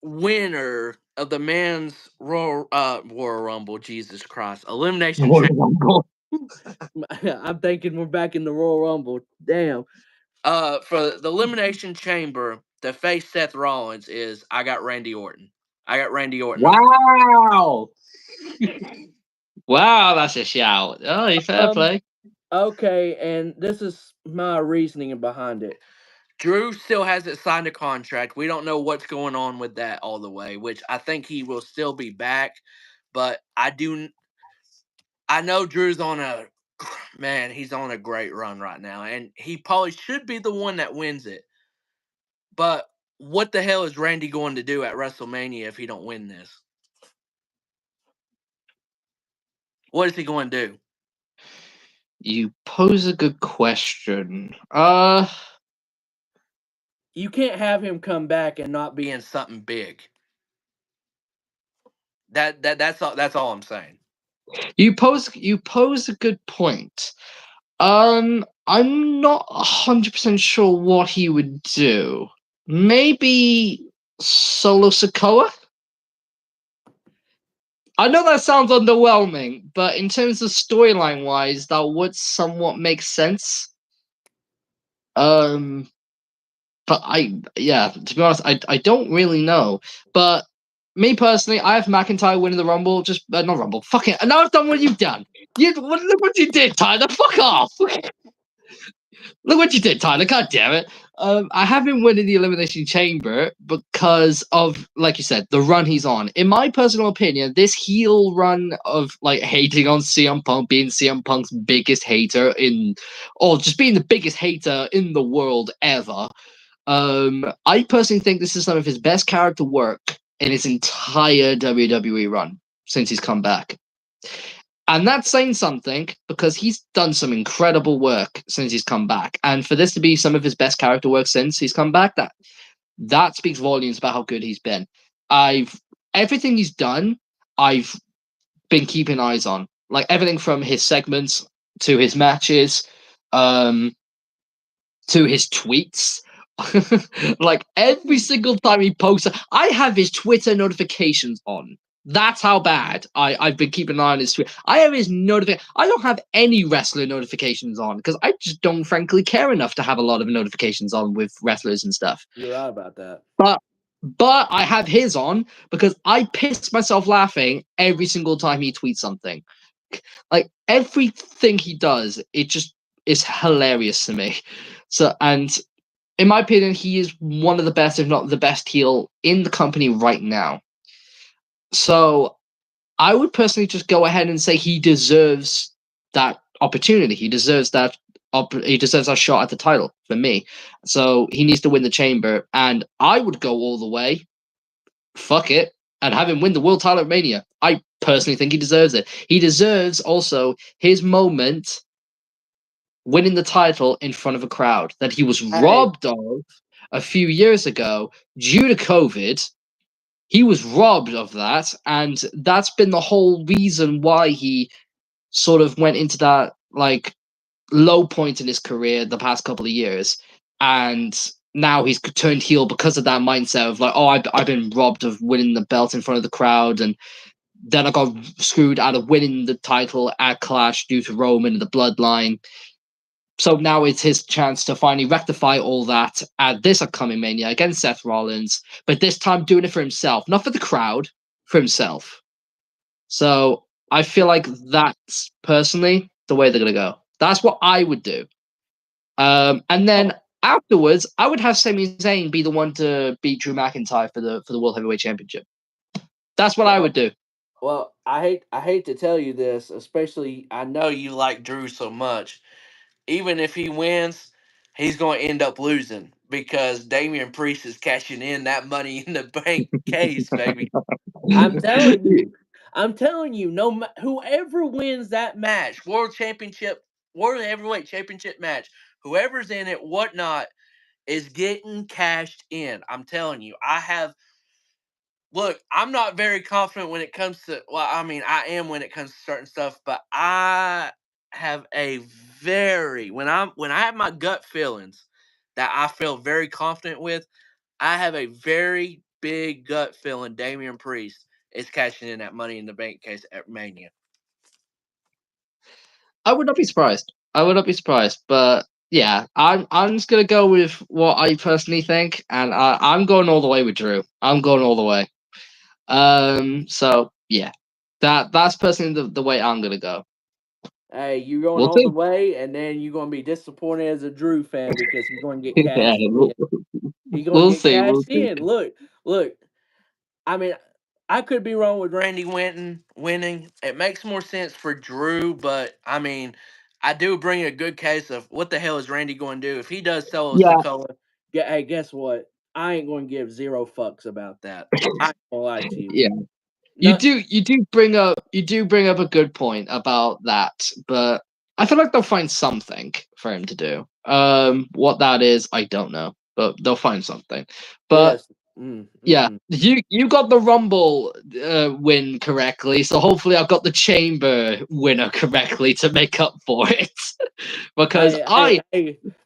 winner of the men's Royal Rumble, Jesus Christ, Elimination Chamber. I'm thinking we're back in the Royal Rumble. Damn. For the Elimination Chamber to face Seth Rollins is I got Randy Orton. I got Randy Orton. Wow. Wow, that's a shout. Oh, fair play. Okay, and this is my reasoning behind it. Drew still hasn't signed a contract. We don't know what's going on with that all the way, which I think he will still be back. But I know Drew's on he's on a great run right now, and he probably should be the one that wins it. But what the hell is Randy going to do at WrestleMania if he don't win this? What is he going to do? You pose a good question. You can't have him come back and not be in something big. That's all I'm saying. You pose a good point. I'm not 100% sure what he would do. Maybe Solo Sikoa? I know that sounds underwhelming, but in terms of storyline wise, that would somewhat make sense. But to be honest, I don't really know. But me personally, I have McIntyre winning the Rumble. Just not Rumble. Fuck it. Now I've done what you've done. Look what you did, Tyler. Fuck off. Look what you did, Tyler. God damn it. I have him winning the Elimination Chamber because of, like you said, the run he's on. In my personal opinion, this heel run of like hating on CM Punk, being CM Punk's biggest hater or just being the biggest hater in the world ever. I personally think this is some of his best character work in his entire WWE run since he's come back. And that's saying something because he's done some incredible work since he's come back. And for this to be some of his best character work since he's come back, that speaks volumes about how good he's been. Everything he's done, I've been keeping eyes on. Like everything from his segments to his matches, to his tweets. Like every single time he posts, I have his Twitter notifications on. That's how bad I've been keeping an eye on his Twitter. I have his notification. I don't have any wrestler notifications on because I just don't frankly care enough to have a lot of notifications on with wrestlers and stuff. You're right about that. But I have his on because I piss myself laughing every single time he tweets something. Like everything he does, it just is hilarious to me. So, and in my opinion, he is one of the best, if not the best heel in the company right now. So I would personally just go ahead and say he deserves that opportunity. He deserves that. He deserves a shot at the title for me. So he needs to win the chamber, and I would go all the way. Fuck it, and have him win the world title at Mania. I personally think he deserves it. He deserves also his moment winning the title in front of a crowd that he was robbed of a few years ago due to COVID. He was robbed of that, and that's been the whole reason why he sort of went into that like low point in his career the past couple of years, and now he's turned heel because of that mindset of like, oh, I've been robbed of winning the belt in front of the crowd, and then I got screwed out of winning the title at Clash due to Roman and the Bloodline. So now it's his chance to finally rectify all that at this upcoming Mania against Seth Rollins, but this time doing it for himself, not for the crowd, for himself. So I feel like that's personally the way they're going to go. That's what I would do. And then afterwards, I would have Sami Zayn be the one to beat Drew McIntyre for the World Heavyweight Championship. That's what I would do. Well, I hate to tell you this, especially I know you like Drew so much. Even if he wins, he's going to end up losing because Damian Priest is cashing in that money in the bank case, baby. I'm telling you, whoever wins that match, World Heavyweight Championship match, whoever's in it, whatnot, is getting cashed in. I'm telling you, look, I'm not very confident when it comes to, well, I mean, I am when it comes to certain stuff, but I have a when I have my gut feelings that I feel very confident with, I have a very big gut feeling Damian Priest is cashing in that Money in the Bank case at Mania. I would not be surprised. But yeah, I'm just gonna go with what I personally think, and I'm going all the way with Drew. I'm going all the way. So yeah, that's personally the way I'm gonna go. Hey, you're going We'll all the see. way, and then you're going to be disappointed as a Drew fan because he's going to get Yeah, cashed in. He's going to we'll get see. We'll cashed see. in. Look. I mean, I could be wrong with Randy winning. It makes more sense for Drew, but I mean, I do bring a good case of what the hell is Randy going to do if he does sell us the Yeah, color. Yeah, hey, guess what? I ain't going to give zero fucks about that. I ain't gonna lie to you. yeah. No, You do bring up a good point about that, but I feel like they'll find something for him to do. What that is, I don't know, but they'll find something. But yes. yeah, you got the Rumble win correctly, so hopefully I've got the Chamber winner correctly to make up for it. Because Hey,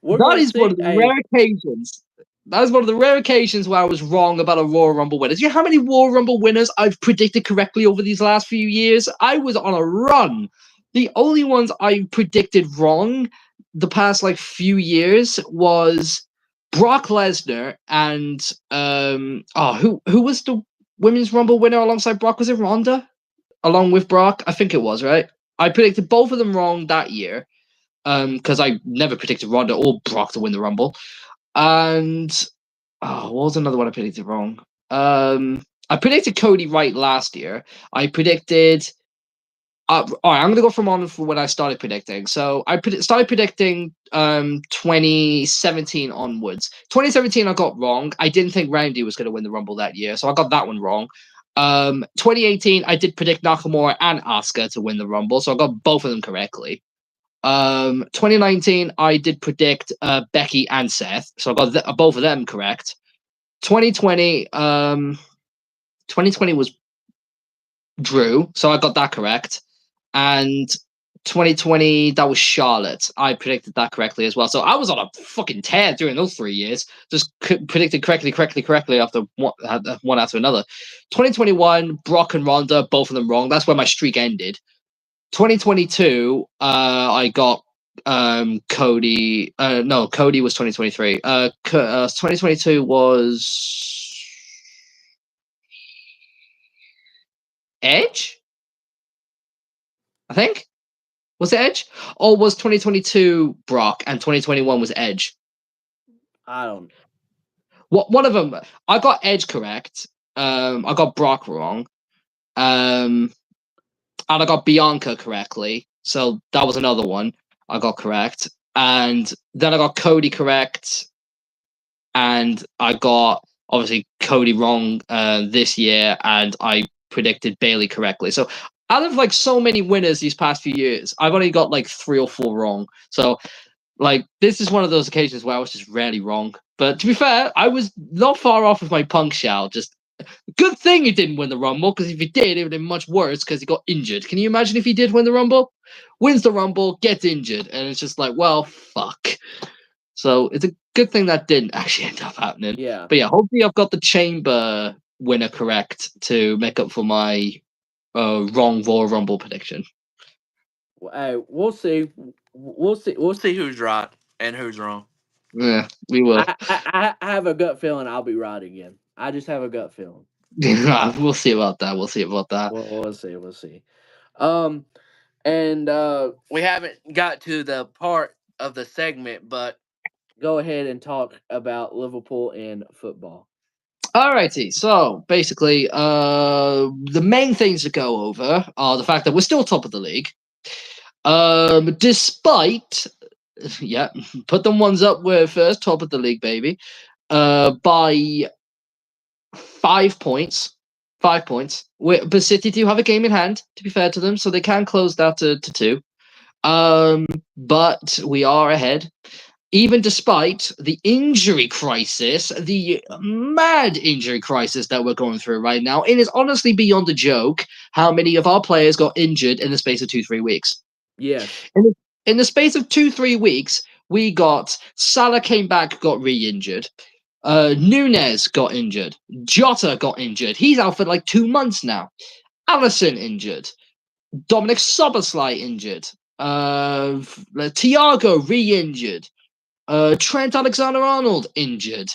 we're that going to is one see. of the Hey, rare occasions. That is one of the rare occasions where I was wrong about a Royal Rumble winner. Do you know how many Royal Rumble winners I've predicted correctly over these last few years? I was on a run. The only ones I predicted wrong the past few years was Brock Lesnar and who was the Women's Rumble winner alongside Brock? Was it Ronda? Along with Brock? I think it was, right? I predicted both of them wrong that year. Because I never predicted Ronda or Brock to win the Rumble. And what was another one I predicted wrong? I predicted Cody right last year. I predicted. All right, I'm gonna go from on for when I started predicting. So I started predicting 2017 onwards. 2017 I got wrong. I didn't think Randy was gonna win the Rumble that year, so I got that one wrong. 2018 I did predict Nakamura and Asuka to win the Rumble, so I got both of them correctly. 2019, I did predict Becky and Seth, so I got both of them correct. 2020, 2020 was Drew, so I got that correct. And 2020, that was Charlotte. I predicted that correctly as well. So I was on a fucking tear during those 3 years. Just predicted correctly after one after another. 2021, Brock and Ronda, both of them wrong. That's where my streak ended. 2022, I got Cody. No, Cody was 2023. 2022 was Edge. I think was it Edge, or was 2022 Brock and 2021 was Edge? I don't. What one of them? I got Edge correct. I got Brock wrong. And I got Bianca correctly. So that was another one I got correct. And then I got Cody correct. And I got obviously Cody wrong this year, and I predicted Bailey correctly. So out of so many winners these past few years, I've only got 3 or 4 wrong. So this is one of those occasions where I was just rarely wrong. But to be fair, I was not far off with my Punk shout. Just good thing he didn't win the Rumble, because if he did, it would have been much worse because he got injured. Can you imagine if he did win the Rumble? Wins the Rumble, gets injured, and it's just well, fuck. So it's a good thing that didn't actually end up happening. Yeah. But yeah, hopefully I've got the Chamber winner correct to make up for my wrong Royal Rumble prediction. Hey, we'll see. We'll see. We'll see who's right and who's wrong. Yeah, we will. I have a gut feeling I'll be right again. I just have a gut feeling. We'll see about that. We'll see about that. We'll see. We'll see. And We haven't got to the part of the segment, but go ahead and talk about Liverpool and football. Alrighty, so basically, the main things to go over are the fact that we're still top of the league. Despite, yeah, put them ones up where first, top of the league, baby. By 5 points. 5 points. But City do have a game in hand, to be fair to them, so they can close that to 2. But we are ahead. even despite the injury crisis, the mad injury crisis that we're going through right now, it is honestly beyond a joke how many of our players got injured in the space of 2-3 weeks. Yes. In the space of 2-3 weeks, we got Salah came back, got re-injured. Nunez got injured. Jota got injured. He's out for like 2 months now. Allison injured. Dominic Soboslai injured. Thiago re-injured. Trent Alexander-Arnold injured.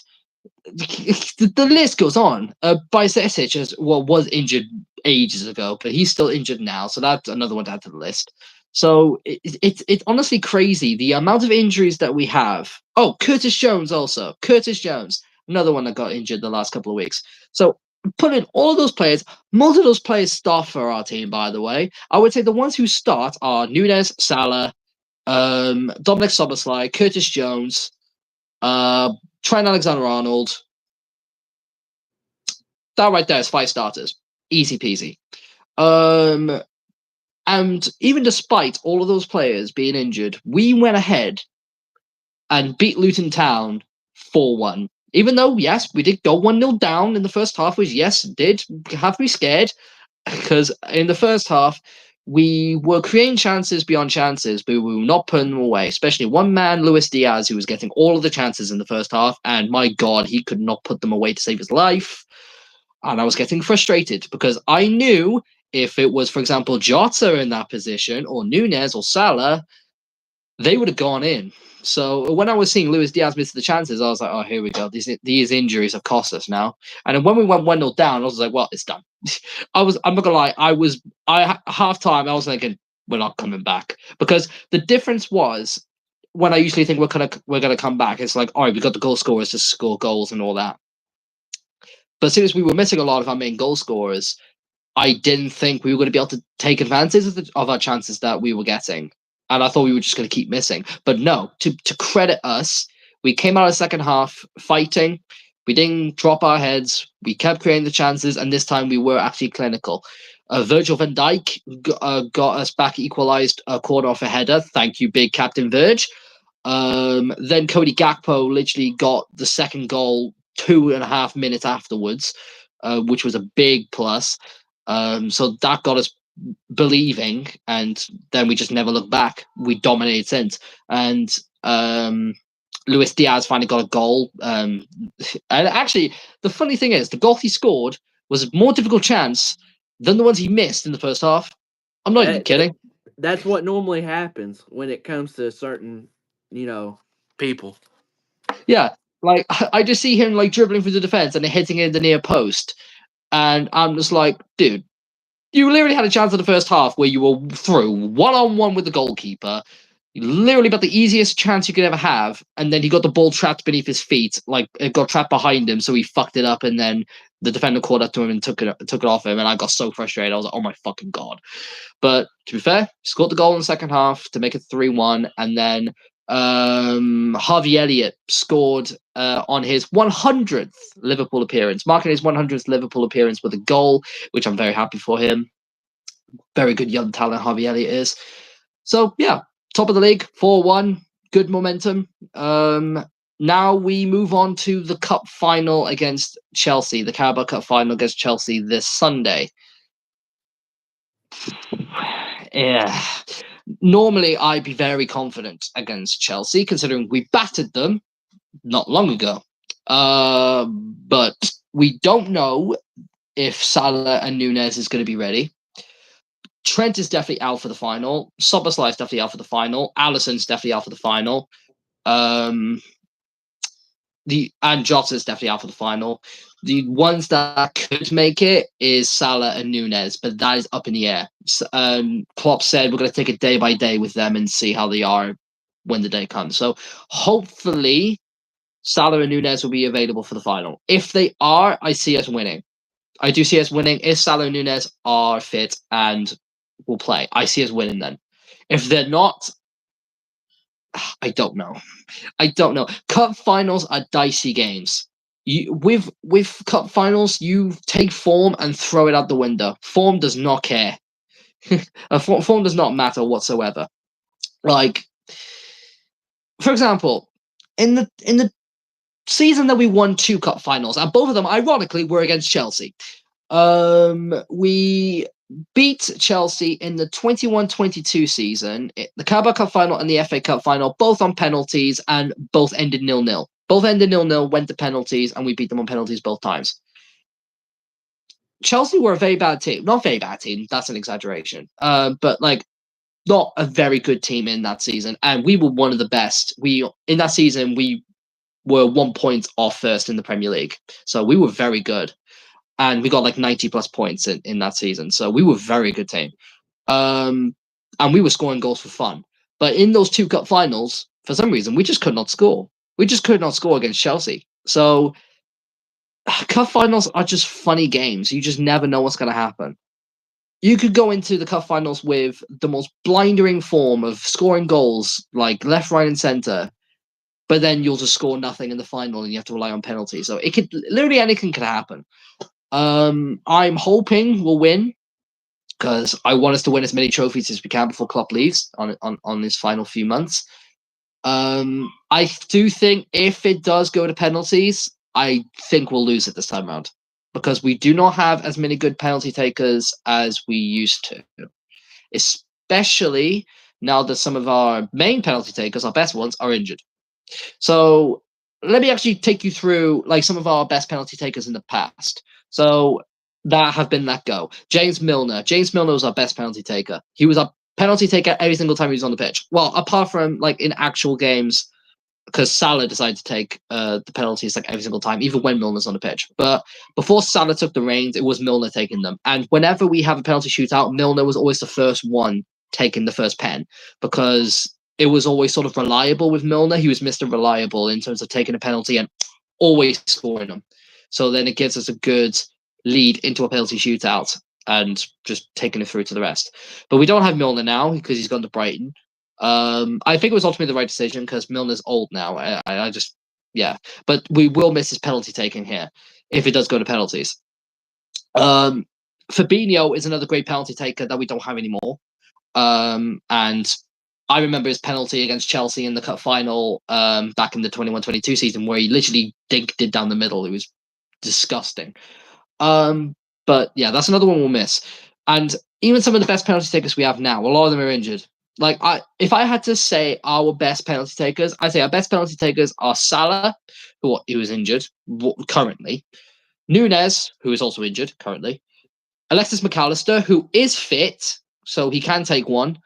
The list goes on. Bajcetic was injured ages ago, but he's still injured now, so that's another one to add to the list. So it's honestly crazy the amount of injuries that we have. Oh, Curtis Jones also. Curtis Jones, another one that got injured the last couple of weeks. So put in all of those players. Most of those players start for our team, by the way. I would say the ones who start are Nunez, Salah, Dominic Soboslai, Curtis Jones, Trent Alexander-Arnold. That right there is 5 starters. Easy peasy. And even despite all of those players being injured, we went ahead and beat Luton Town 4-1. Even though, yes, we did go 1-0 down in the first half, which, yes, did have me scared. Because in the first half, we were creating chances beyond chances, but we were not putting them away. Especially one man, Luis Diaz, who was getting all of the chances in the first half. And my God, he could not put them away to save his life. And I was getting frustrated because I knew if it was, for example, Jota in that position or Nunez or Salah, they would have gone in. So when I was seeing Luis Diaz miss the chances, I was like, oh, here we go. These injuries have cost us now. And then when we went 1-0 down, I was like, well, it's done. I'm not gonna lie, half time I was thinking, we're not coming back. Because the difference was when I usually think we're gonna come back, it's like, all right, we've got the goal scorers to score goals and all that. But since we were missing a lot of our main goal scorers, I didn't think we were going to be able to take advantage of our chances that we were getting. And I thought we were just going to keep missing. But no, to credit us, we came out of the second half fighting. We didn't drop our heads. We kept creating the chances. And this time we were actually clinical. Virgil van Dijk got us back equalized a corner off a header. Thank you, big Captain Virg. Then Cody Gakpo literally got the second goal 2.5 minutes afterwards, which was a big plus. So that got us believing, and then we just never looked back. We dominated since, and Luis Diaz finally got a goal. And actually, the funny thing is, the goal he scored was a more difficult chance than the ones he missed in the first half. I'm not even kidding. That's what normally happens when it comes to certain, people. Yeah, like I just see him like dribbling through the defense and hitting it in the near post, and I'm just like, dude, you literally had a chance in the first half where you were through 1-on-1 with the goalkeeper. Literally about the easiest chance you could ever have, and then he got the ball trapped beneath his feet, like it got trapped behind him, so he fucked it up, and then the defender caught up to him and took it off him, and I got so frustrated. I was like, oh my fucking God. But to be fair, he scored the goal in the second half to make it 3-1, and then Harvey Elliott scored on his 100th Liverpool appearance, marking his 100th Liverpool appearance with a goal, which I'm very happy for him. Very good young talent Harvey Elliott is. So yeah, top of the league, 4-1, good momentum. Now we move on to the cup final against Chelsea, the Carabao Cup final against Chelsea this Sunday. Yeah. Normally, I'd be very confident against Chelsea, considering we battered them not long ago. But we don't know if Salah and Nunez is going to be ready. Trent is definitely out for the final. Soboslai is definitely out for the final. Alisson's definitely out for the final. And Jota is definitely out for the final. The ones that could make it is Salah and Nunez, but that is up in the air. Klopp said we're going to take it day by day with them and see how they are when the day comes. So hopefully Salah and Nunez will be available for the final. If they are, I see us winning. I do see us winning if Salah and Nunez are fit and will play. I see us winning then. If they're not, I don't know. Cup finals are dicey games. With cup finals, you take form and throw it out the window. Form does not care. Form does not matter whatsoever. Like, for example, in the season that we won 2 cup finals, and both of them, ironically, were against Chelsea. We beat Chelsea in the 21-22 season, the Carabao Cup final and the FA Cup final, both on penalties, and both ended 0-0. Both ended 0-0, went to penalties, and we beat them on penalties both times. Chelsea were a very bad team. Not very bad team, that's an exaggeration. But like not a very good team in that season. And we were one of the best. In that season, we were 1 point off first in the Premier League. So we were very good. And we got like 90 plus points in that season. So we were a very good team. And we were scoring goals for fun. But in those 2 cup finals, for some reason, we just could not score. We just could not score against Chelsea. So cup finals are just funny games. You just never know what's going to happen. You could go into the cup finals with the most blindering form of scoring goals, like left, right, and center, but then you'll just score nothing in the final and you have to rely on penalties. So it could literally anything could happen. I'm hoping we'll win because I want us to win as many trophies as we can before Klopp leaves on his final few months. I do think if it does go to penalties, I think we'll lose it this time around because we do not have as many good penalty takers as we used to, especially now that some of our main penalty takers, our best ones, are injured. So let me actually take you through like some of our best penalty takers in the past. So that have been let go. James Milner. James Milner was our best penalty taker. He was our penalty taker every single time he was on the pitch. Well, apart from like in actual games, because Salah decided to take the penalties like every single time, even when Milner's on the pitch. But before Salah took the reins, it was Milner taking them. And whenever we have a penalty shootout, Milner was always the first one taking the first pen because it was always sort of reliable with Milner. He was Mr. Reliable in terms of taking a penalty and always scoring them. So then it gives us a good lead into a penalty shootout and just taking it through to the rest. But we don't have Milner now because he's gone to Brighton. I think it was ultimately the right decision because Milner's old now. I just, yeah. But we will miss his penalty taking here if it does go to penalties. Fabinho is another great penalty taker that we don't have anymore. And I remember his penalty against Chelsea in the cup final back in the 21-22 season where he literally dinked it down the middle. It was disgusting. But yeah, that's another one we'll miss. And even some of the best penalty takers we have now, a lot of them are injured. Like if I had to say our best penalty takers, I'd say our best penalty takers are Salah, who is injured currently, Nunez, who is also injured currently, Alexis McAllister, who is fit, so he can take one,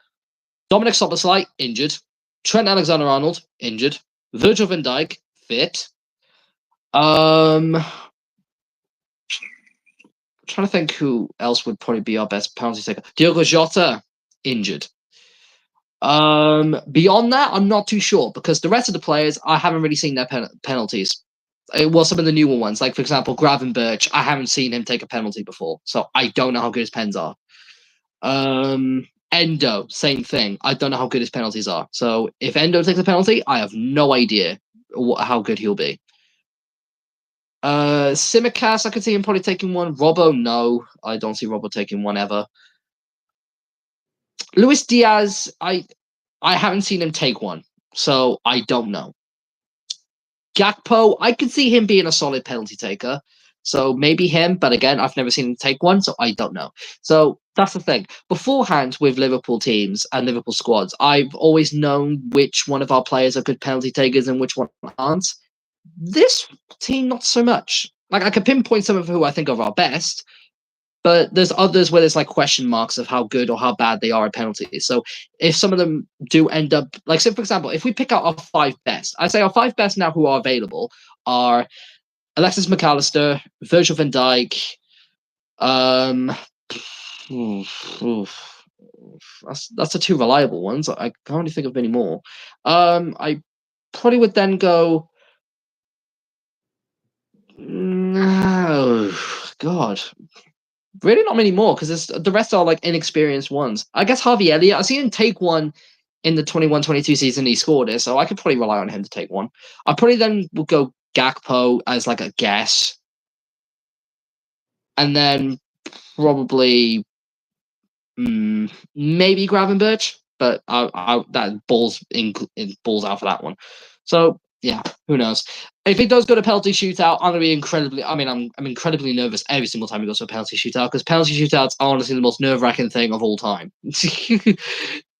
Dominic Szoboszlai, injured, Trent Alexander-Arnold, injured, Virgil van Dijk, fit. I'm trying to think who else would probably be our best penalty taker. Diogo Jota, injured. Beyond that, I'm not too sure because the rest of the players, I haven't really seen their penalties. Well, some of the newer ones, like for example, Gravenberch, I haven't seen him take a penalty before, so I don't know how good his pens are. Endo, same thing. I don't know how good his penalties are. So if Endo takes a penalty, I have no idea how good he'll be. Simicast, I could see him probably taking one. Robbo, no, I don't see Robbo taking one ever. Luis Diaz, I haven't seen him take one, so I don't know. Gakpo, I could see him being a solid penalty taker, so maybe him, but again, I've never seen him take one, so I don't know. So that's the thing. Beforehand, with Liverpool teams and Liverpool squads, I've always known which one of our players are good penalty takers and which one aren't. This team, not so much. Like, I could pinpoint some of who I think are our best, but there's others where there's like question marks of how good or how bad they are at penalties. So if some of them do end up, like, say, for example, if we pick out our 5 best, I'd say our 5 best now who are available are Alexis McAllister, Virgil van Dijk, that's the 2 reliable ones. I can't really think of any more. I probably would then go. No, God. Really not many more because the rest are like inexperienced ones. I guess Harvey Elliott, I've seen him take one in the 21-22 season. He scored it, so I could probably rely on him to take one. I probably then would go Gakpo as like a guess. And then probably maybe Gravenberch, but that balls out for that one. So yeah, who knows? If it does go to penalty shootout, I'm gonna be incredibly. I mean, I'm incredibly nervous every single time it goes to a penalty shootout because penalty shootouts are honestly the most nerve-wracking thing of all time.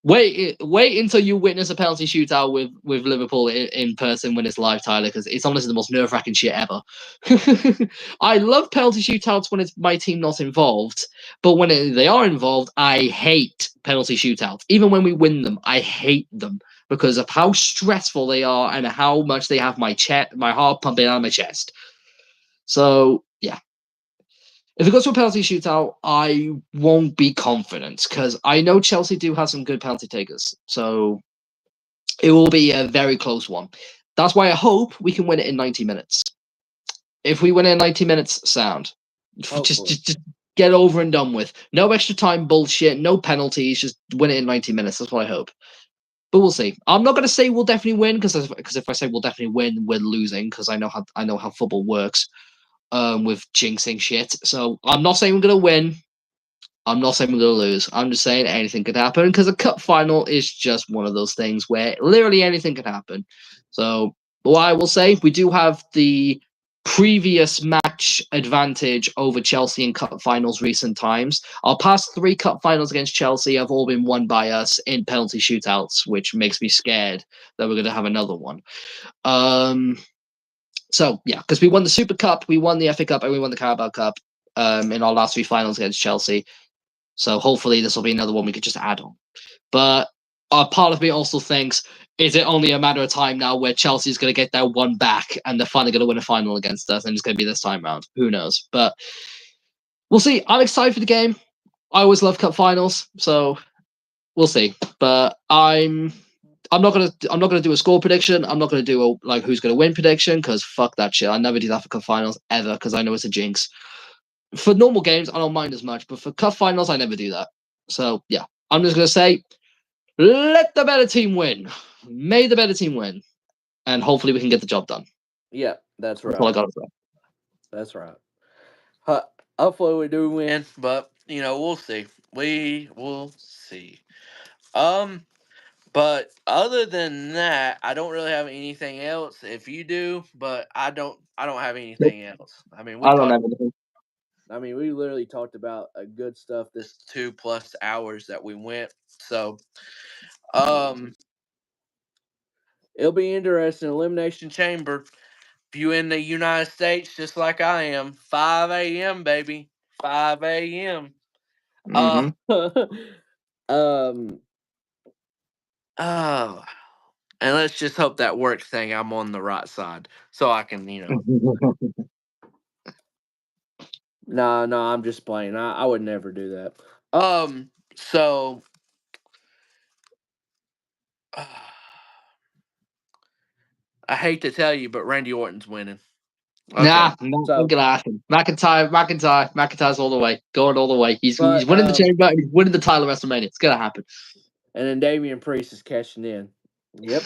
Wait until you witness a penalty shootout with Liverpool in person when it's live, Tyler, because it's honestly the most nerve-wracking shit ever. I love penalty shootouts when it's my team not involved, but when they are involved, I hate penalty shootouts. Even when we win them, I hate them because of how stressful they are and how much they have my heart pumping out of my chest. So yeah. If it goes to a penalty shootout, I won't be confident because I know Chelsea do have some good penalty takers. So it will be a very close one. That's why I hope we can win it in 90 minutes. If we win it in 90 minutes, sound. Just get over and done with. No extra time bullshit, no penalties, just win it in 90 minutes. That's what I hope. But we'll see. I'm not going to say we'll definitely win because if I say we'll definitely win, we're losing because I know how football works with jinxing shit. So I'm not saying we're going to win. I'm not saying we're going to lose. I'm just saying anything could happen because a cup final is just one of those things where literally anything could happen. So what I will say, we do have the previous match advantage over Chelsea in cup finals recent times. Our past 3 cup finals against Chelsea have all been won by us in penalty shootouts, which makes me scared that we're going to have another one. So yeah, because we won the Super Cup, we won the FA Cup, and we won the Carabao Cup in our last 3 finals against Chelsea. So hopefully this will be another one we could just add on. But a part of me also thinks, is it only a matter of time now where Chelsea's going to get their one back and they're finally going to win a final against us and it's going to be this time round? Who knows? But we'll see. I'm excited for the game. I always love cup finals, so we'll see. But I'm not gonna do a score prediction. I'm not gonna do a who's gonna win prediction because fuck that shit. I never do that for cup finals ever because I know it's a jinx. For normal games, I don't mind as much, but for cup finals, I never do that. So yeah, I'm just gonna say, let the better team win. May the better team win, and hopefully we can get the job done. Yeah, that's right. That's all I gotta say. That's right. Hopefully we do win, but we'll see. We will see. But other than that, I don't really have anything else. If you do, but I don't have Nope. anything else. I mean, I don't have anything. we literally talked about a good stuff this 2+ hours that we went. So, it'll be interesting. Elimination Chamber. If you in the United States, just like I am, 5 a.m. baby, 5 a.m. Mm-hmm. Oh, and let's just hope that work thing. I'm on the right side, so I can, No, I'm just playing. I would never do that. So, I hate to tell you, but Randy Orton's winning. Okay. Nah, not gonna happen. McIntyre's all the way, going all the way. He's winning the chamber, he's winning the title of WrestleMania. It's gonna happen. And then Damian Priest is cashing in. Yep.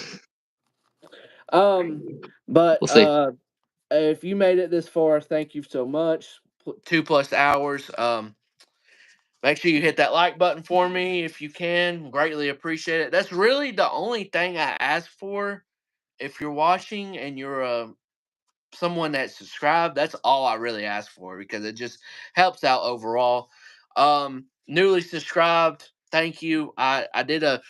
But We'll see. If you made it this far, thank you so much. 2+ hours. Make sure you hit that like button for me if you can. Greatly appreciate it. That's really the only thing I ask for. If you're watching and you're someone that's subscribed, that's all I really ask for because it just helps out overall. Newly subscribed, thank you. I did a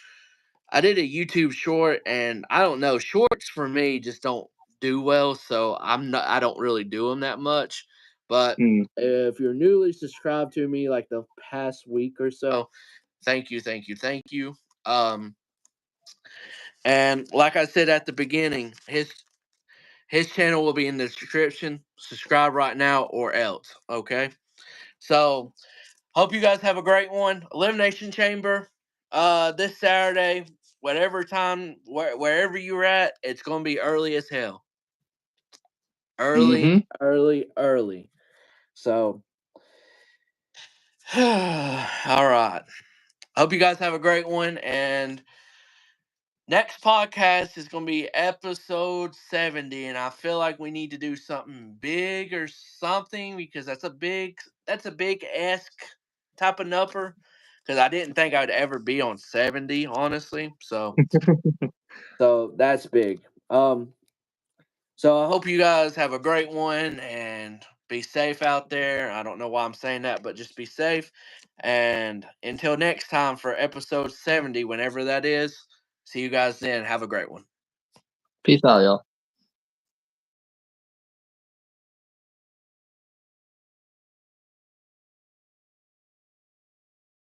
YouTube short, and I don't know, shorts for me just don't do well, so I don't really do them that much. But if you're newly subscribed to me like the past week or so, thank you. And like I said at the beginning, his channel will be in the description. Subscribe right now or else. Okay. So hope you guys have a great one. Elimination Chamber. This Saturday, whatever time, wherever you're at, it's gonna be early as hell. Early. So, all right. Hope you guys have a great one. And next podcast is going to be episode 70. And I feel like we need to do something big or something because that's a big esque type of number. Because I didn't think I'd ever be on 70, honestly. So that's big. So I hope you guys have a great one and be safe out there. I don't know why I'm saying that, but just be safe. And until next time for episode 70, whenever that is, see you guys then. Have a great one. Peace out, y'all.